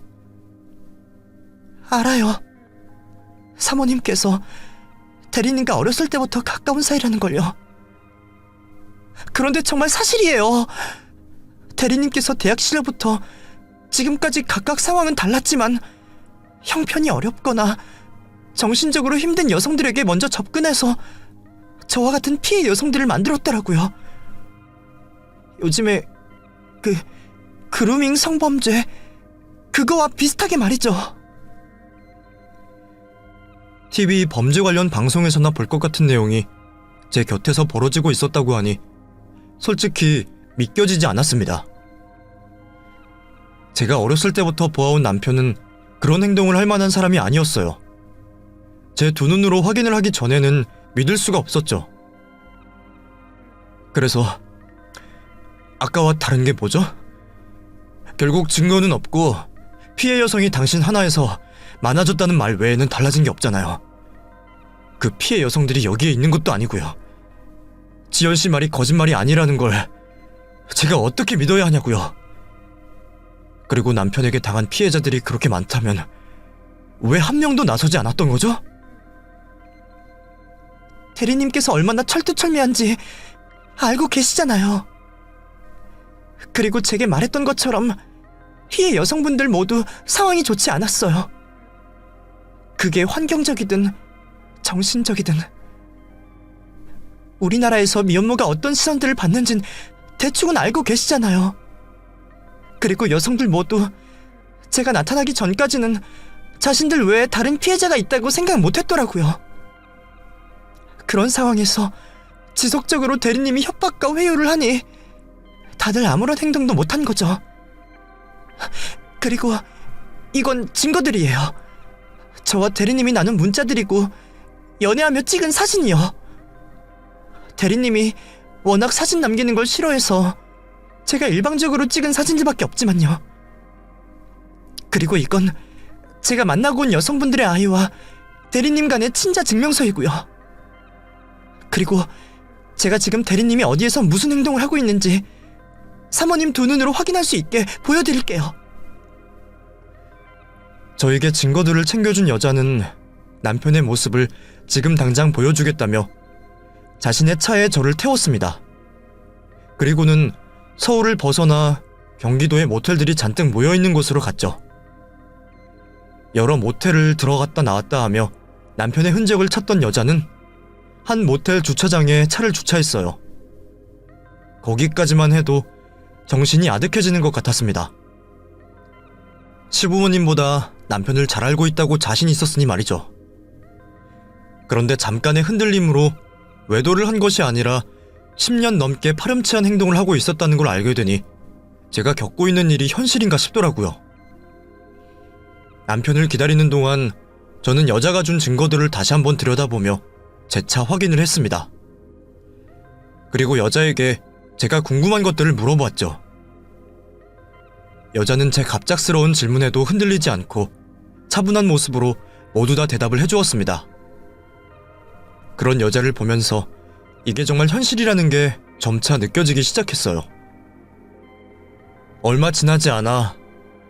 알아요. 사모님께서 대리님과 어렸을 때부터 가까운 사이라는 걸요. 그런데 정말 사실이에요. 대리님께서 대학 시절부터 지금까지 각각 상황은 달랐지만 형편이 어렵거나 정신적으로 힘든 여성들에게 먼저 접근해서 저와 같은 피해 여성들을 만들었더라고요. 요즘에 그루밍 성범죄 그거와 비슷하게 말이죠. TV 범죄 관련 방송에서나 볼 것 같은 내용이 제 곁에서 벌어지고 있었다고 하니 솔직히 믿겨지지 않았습니다. 제가 어렸을 때부터 보아온 남편은 그런 행동을 할 만한 사람이 아니었어요. 제 두 눈으로 확인을 하기 전에는 믿을 수가 없었죠. 그래서 아까와 다른 게 뭐죠? 결국 증거는 없고 피해 여성이 당신 하나에서 많아졌다는 말 외에는 달라진 게 없잖아요. 그 피해 여성들이 여기에 있는 것도 아니고요. 지연 씨 말이 거짓말이 아니라는 걸 제가 어떻게 믿어야 하냐고요. 그리고 남편에게 당한 피해자들이 그렇게 많다면 왜 한 명도 나서지 않았던 거죠? 대리님께서 얼마나 철두철미한지 알고 계시잖아요. 그리고 제게 말했던 것처럼 피해 여성분들 모두 상황이 좋지 않았어요. 그게 환경적이든 정신적이든. 우리나라에서 미혼모가 어떤 시선들을 받는진 대충은 알고 계시잖아요. 그리고 여성들 모두 제가 나타나기 전까지는 자신들 외에 다른 피해자가 있다고 생각 못했더라고요. 그런 상황에서 지속적으로 대리님이 협박과 회유를 하니 다들 아무런 행동도 못한 거죠. 그리고 이건 증거들이에요. 저와 대리님이 나눈 문자들이고 연애하며 찍은 사진이요. 대리님이 워낙 사진 남기는 걸 싫어해서 제가 일방적으로 찍은 사진들밖에 없지만요. 그리고 이건 제가 만나고 온 여성분들의 아이와 대리님 간의 친자 증명서이고요. 그리고 제가 지금 대리님이 어디에서 무슨 행동을 하고 있는지 사모님 두 눈으로 확인할 수 있게 보여드릴게요. 저에게 증거들을 챙겨준 여자는 남편의 모습을 지금 당장 보여주겠다며 자신의 차에 저를 태웠습니다. 그리고는 서울을 벗어나 경기도의 모텔들이 잔뜩 모여있는 곳으로 갔죠. 여러 모텔을 들어갔다 나왔다 하며 남편의 흔적을 찾던 여자는 한 모텔 주차장에 차를 주차했어요. 거기까지만 해도 정신이 아득해지는 것 같았습니다. 시부모님보다 남편을 잘 알고 있다고 자신 있었으니 말이죠. 그런데 잠깐의 흔들림으로 외도를 한 것이 아니라 10년 넘게 파렴치한 행동을 하고 있었다는 걸 알게 되니 제가 겪고 있는 일이 현실인가 싶더라고요. 남편을 기다리는 동안 저는 여자가 준 증거들을 다시 한번 들여다보며 재차 확인을 했습니다. 그리고 여자에게 제가 궁금한 것들을 물어보았죠. 여자는 제 갑작스러운 질문에도 흔들리지 않고 차분한 모습으로 모두 다 대답을 해주었습니다. 그런 여자를 보면서 이게 정말 현실이라는 게 점차 느껴지기 시작했어요. 얼마 지나지 않아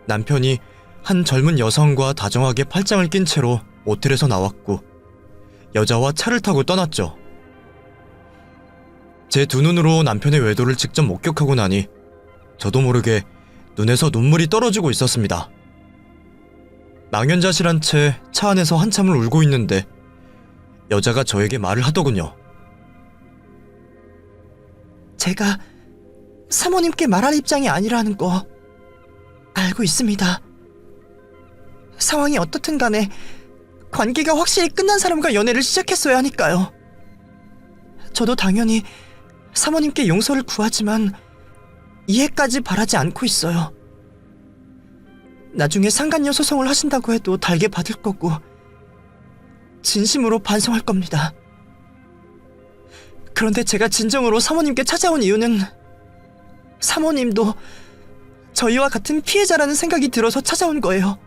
남편이 한 젊은 여성과 다정하게 팔짱을 낀 채로 모텔에서 나왔고 여자와 차를 타고 떠났죠. 제 두 눈으로 남편의 외도를 직접 목격하고 나니 저도 모르게 눈에서 눈물이 떨어지고 있었습니다. 망연자실한 채 차 안에서 한참을 울고 있는데 여자가 저에게 말을 하더군요. 제가 사모님께 말할 입장이 아니라는 거 알고 있습니다. 상황이 어떻든 간에 관계가 확실히 끝난 사람과 연애를 시작했어야 하니까요. 저도 당연히 사모님께 용서를 구하지만 이해까지 바라지 않고 있어요. 나중에 상간녀 소송을 하신다고 해도 달게 받을 거고 진심으로 반성할 겁니다. 그런데 제가 진정으로 사모님께 찾아온 이유는 사모님도 저희와 같은 피해자라는 생각이 들어서 찾아온 거예요.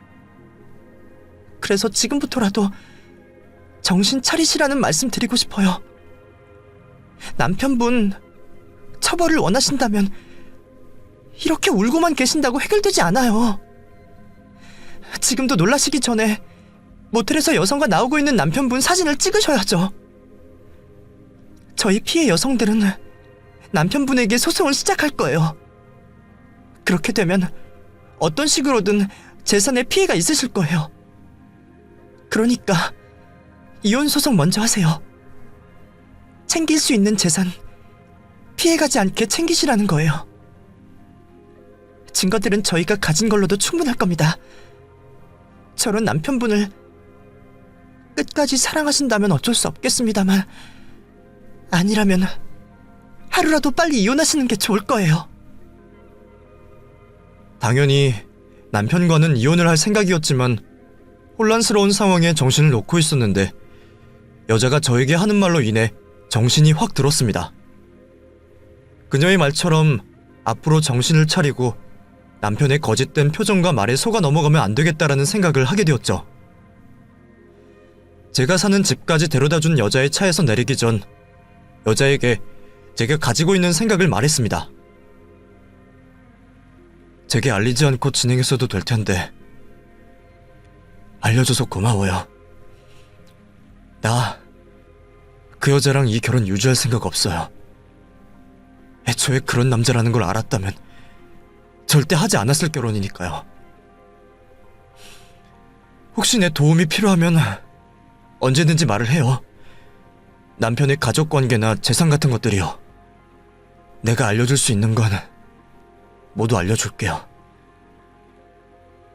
그래서 지금부터라도 정신 차리시라는 말씀 드리고 싶어요. 남편분 처벌을 원하신다면 이렇게 울고만 계신다고 해결되지 않아요. 지금도 놀라시기 전에 모텔에서 여성과 나오고 있는 남편분 사진을 찍으셔야죠. 저희 피해 여성들은 남편분에게 소송을 시작할 거예요. 그렇게 되면 어떤 식으로든 재산에 피해가 있으실 거예요. 그러니까 이혼 소송 먼저 하세요. 챙길 수 있는 재산 피해가지 않게 챙기시라는 거예요. 증거들은 저희가 가진 걸로도 충분할 겁니다. 저런 남편분을 끝까지 사랑하신다면 어쩔 수 없겠습니다만 아니라면 하루라도 빨리 이혼하시는 게 좋을 거예요. 당연히 남편과는 이혼을 할 생각이었지만 혼란스러운 상황에 정신을 놓고 있었는데 여자가 저에게 하는 말로 인해 정신이 확 들었습니다. 그녀의 말처럼 앞으로 정신을 차리고 남편의 거짓된 표정과 말에 속아 넘어가면 안 되겠다라는 생각을 하게 되었죠. 제가 사는 집까지 데려다준 여자의 차에서 내리기 전 여자에게 제가 가지고 있는 생각을 말했습니다. 제게 알리지 않고 진행했어도 될 텐데 알려줘서 고마워요. 나 그 여자랑 이 결혼 유지할 생각 없어요. 애초에 그런 남자라는 걸 알았다면 절대 하지 않았을 결혼이니까요. 혹시 내 도움이 필요하면 언제든지 말을 해요. 남편의 가족관계나 재산 같은 것들이요. 내가 알려줄 수 있는 건 모두 알려줄게요.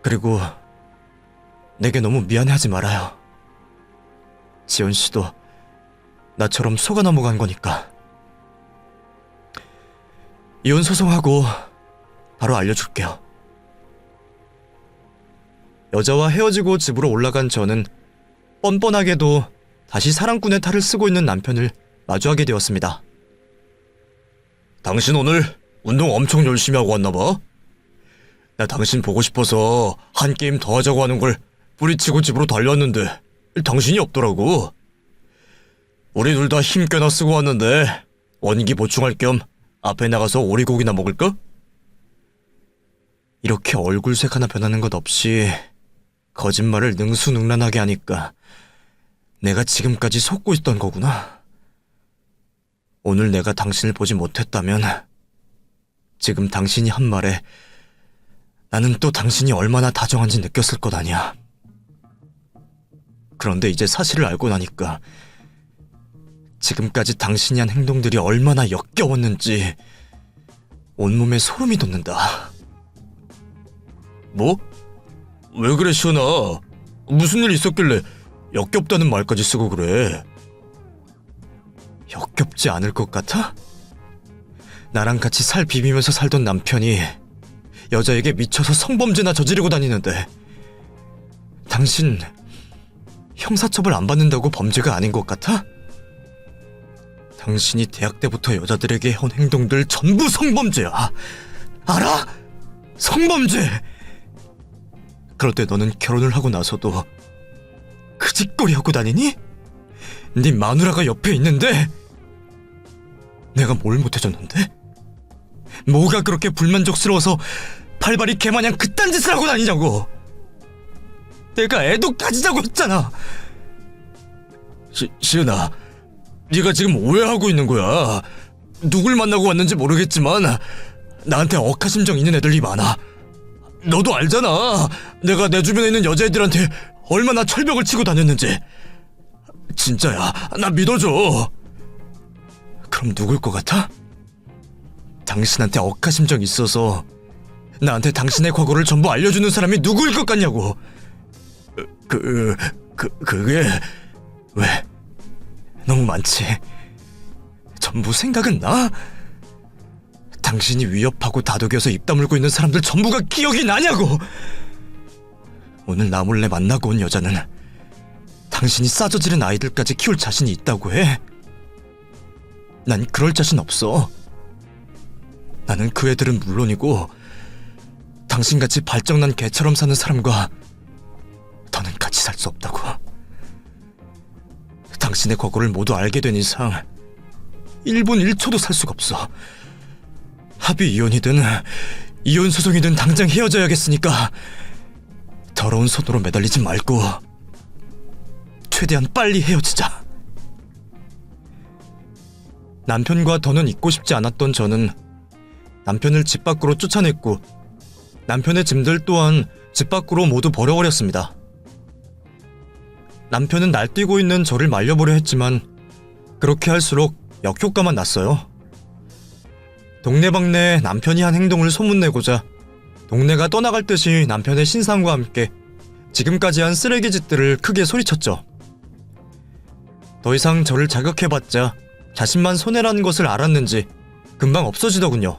그리고 내게 너무 미안해하지 말아요. 지연 씨도 나처럼 속아 넘어간 거니까. 이혼 소송하고 바로 알려줄게요. 여자와 헤어지고 집으로 올라간 저는 뻔뻔하게도 다시 사랑꾼의 탈을 쓰고 있는 남편을 마주하게 되었습니다. 당신 오늘 운동 엄청 열심히 하고 왔나 봐? 나 당신 보고 싶어서 한 게임 더 하자고 하는 걸 뿌리치고 집으로 달려왔는데 당신이 없더라고. 우리 둘 다 힘 꽤나 쓰고 왔는데 원기 보충할 겸 앞에 나가서 오리고기나 먹을까? 이렇게 얼굴색 하나 변하는 것 없이 거짓말을 능수능란하게 하니까 내가 지금까지 속고 있던 거구나. 오늘 내가 당신을 보지 못했다면 지금 당신이 한 말에 나는 또 당신이 얼마나 다정한지 느꼈을 것 아니야. 그런데 이제 사실을 알고 나니까 지금까지 당신이 한 행동들이 얼마나 역겨웠는지 온몸에 소름이 돋는다. 뭐? 왜 그래 시연아? 무슨 일 있었길래 역겹다는 말까지 쓰고 그래? 역겹지 않을 것 같아? 나랑 같이 살 비비면서 살던 남편이 여자에게 미쳐서 성범죄나 저지르고 다니는데 당신 형사처벌 안 받는다고 범죄가 아닌 것 같아? 당신이 대학 때부터 여자들에게 해온 행동들 전부 성범죄야. 알아? 성범죄! 그런데 너는 결혼을 하고 나서도 그 짓거리 하고 다니니? 네 마누라가 옆에 있는데 내가 뭘 못해줬는데? 뭐가 그렇게 불만족스러워서 발발이 개마냥 그딴 짓을 하고 다니냐고. 내가 애도 가지자고 했잖아. 시은아, 네가 지금 오해하고 있는 거야. 누굴 만나고 왔는지 모르겠지만 나한테 억하심정 있는 애들이 많아. 너도 알잖아. 내가 내 주변에 있는 여자애들한테 얼마나 철벽을 치고 다녔는지. 진짜야, 나 믿어줘. 그럼 누굴 것 같아? 당신한테 억하심정 있어서 나한테 당신의 과거를 전부 알려주는 사람이 누구일 것 같냐고. 그게 왜? 너무 많지. 전부 생각은 나? 당신이 위협하고 다독여서 입 다물고 있는 사람들 전부가 기억이 나냐고. 오늘 나 몰래 만나고 온 여자는 당신이 싸져지른 아이들까지 키울 자신이 있다고 해. 난 그럴 자신 없어. 나는 그 애들은 물론이고 당신같이 발정난 개처럼 사는 사람과 더는 같이 살 수 없다고. 당신의 과거를 모두 알게 된 이상 1분 1초도 살 수가 없어. 합의 이혼이든 이혼 소송이든 당장 헤어져야겠으니까 더러운 손으로 매달리지 말고 최대한 빨리 헤어지자. 남편과 더는 있고 싶지 않았던 저는 남편을 집 밖으로 쫓아냈고 남편의 짐들 또한 집 밖으로 모두 버려버렸습니다. 남편은 날뛰고 있는 저를 말려보려 했지만 그렇게 할수록 역효과만 났어요. 동네방네 남편이 한 행동을 소문내고자 동네가 떠나갈 듯이 남편의 신상과 함께 지금까지 한 쓰레기 짓들을 크게 소리쳤죠. 더 이상 저를 자극해봤자 자신만 손해라는 것을 알았는지 금방 없어지더군요.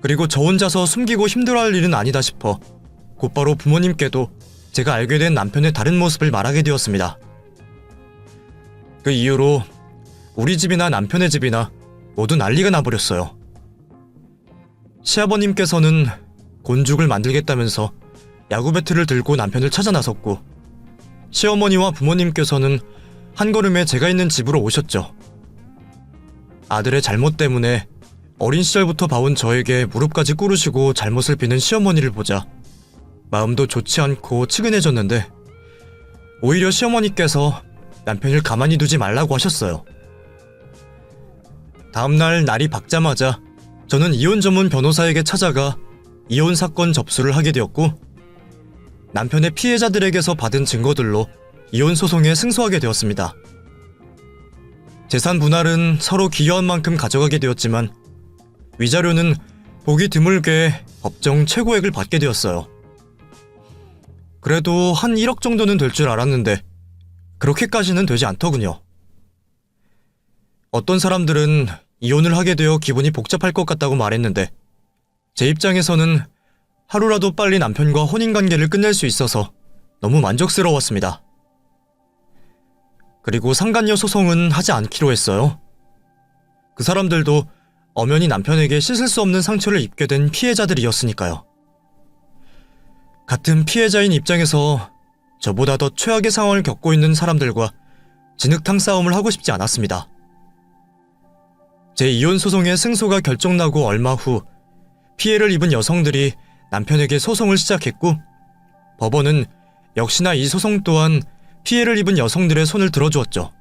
그리고 저 혼자서 숨기고 힘들어할 일은 아니다 싶어 곧바로 부모님께도 제가 알게 된 남편의 다른 모습을 말하게 되었습니다. 그 이후로 우리 집이나 남편의 집이나 모두 난리가 나버렸어요. 시아버님께서는 곤죽을 만들겠다면서 야구 배트를 들고 남편을 찾아 나섰고 시어머니와 부모님께서는 한 걸음에 제가 있는 집으로 오셨죠. 아들의 잘못 때문에 어린 시절부터 봐온 저에게 무릎까지 꿇으시고 잘못을 비는 시어머니를 보자 마음도 좋지 않고 측은해졌는데 오히려 시어머니께서 남편을 가만히 두지 말라고 하셨어요. 다음날 날이 밝자마자 저는 이혼 전문 변호사에게 찾아가 이혼 사건 접수를 하게 되었고 남편의 피해자들에게서 받은 증거들로 이혼 소송에 승소하게 되었습니다. 재산 분할은 서로 기여한 만큼 가져가게 되었지만 위자료는 보기 드물게 법정 최고액을 받게 되었어요. 그래도 한 1억 정도는 될 줄 알았는데 그렇게까지는 되지 않더군요. 어떤 사람들은 이혼을 하게 되어 기분이 복잡할 것 같다고 말했는데 제 입장에서는 하루라도 빨리 남편과 혼인관계를 끝낼 수 있어서 너무 만족스러웠습니다. 그리고 상간녀 소송은 하지 않기로 했어요. 그 사람들도 엄연히 남편에게 씻을 수 없는 상처를 입게 된 피해자들이었으니까요. 같은 피해자인 입장에서 저보다 더 최악의 상황을 겪고 있는 사람들과 진흙탕 싸움을 하고 싶지 않았습니다. 제 이혼 소송의 승소가 결정나고 얼마 후 피해를 입은 여성들이 남편에게 소송을 시작했고 법원은 역시나 이 소송 또한 피해를 입은 여성들의 손을 들어주었죠.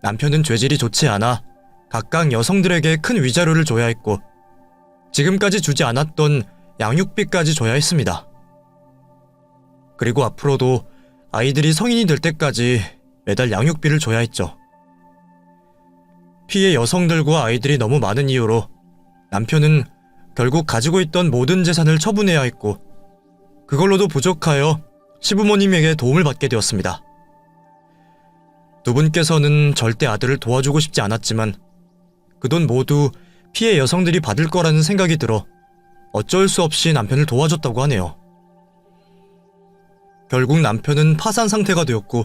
남편은 죄질이 좋지 않아 각각 여성들에게 큰 위자료를 줘야 했고 지금까지 주지 않았던 양육비까지 줘야 했습니다. 그리고 앞으로도 아이들이 성인이 될 때까지 매달 양육비를 줘야 했죠. 피해 여성들과 아이들이 너무 많은 이유로 남편은 결국 가지고 있던 모든 재산을 처분해야 했고 그걸로도 부족하여 시부모님에게 도움을 받게 되었습니다. 두 분께서는 절대 아들을 도와주고 싶지 않았지만 그 돈 모두 피해 여성들이 받을 거라는 생각이 들어 어쩔 수 없이 남편을 도와줬다고 하네요. 결국 남편은 파산 상태가 되었고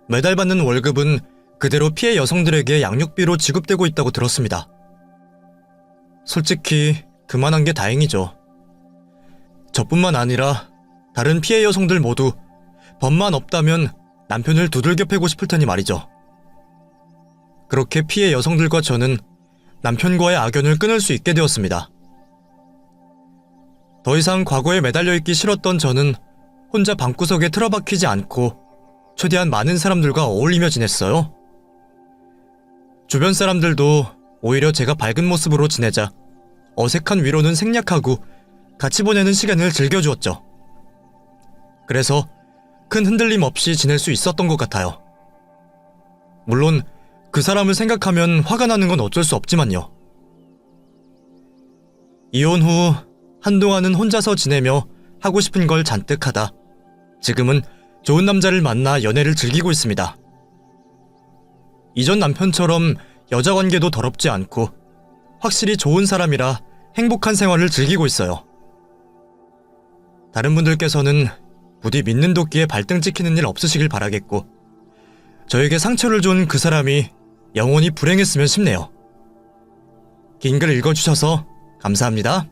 매달 받는 월급은 그대로 피해 여성들에게 양육비로 지급되고 있다고 들었습니다. 솔직히 그만한 게 다행이죠. 저뿐만 아니라 다른 피해 여성들 모두 법만 없다면 남편을 두들겨 패고 싶을 테니 말이죠. 그렇게 피해 여성들과 저는 남편과의 악연을 끊을 수 있게 되었습니다. 더 이상 과거에 매달려 있기 싫었던 저는 혼자 방구석에 틀어박히지 않고 최대한 많은 사람들과 어울리며 지냈어요. 주변 사람들도 오히려 제가 밝은 모습으로 지내자 어색한 위로는 생략하고 같이 보내는 시간을 즐겨주었죠. 그래서 큰 흔들림 없이 지낼 수 있었던 것 같아요. 물론 그 사람을 생각하면 화가 나는 건 어쩔 수 없지만요. 이혼 후 한동안은 혼자서 지내며 하고 싶은 걸 잔뜩 하다 지금은 좋은 남자를 만나 연애를 즐기고 있습니다. 이전 남편처럼 여자 관계도 더럽지 않고 확실히 좋은 사람이라 행복한 생활을 즐기고 있어요. 다른 분들께서는 부디 믿는 도끼에 발등 찍히는 일 없으시길 바라겠고 저에게 상처를 준 그 사람이 영원히 불행했으면 싶네요. 긴 글 읽어주셔서 감사합니다.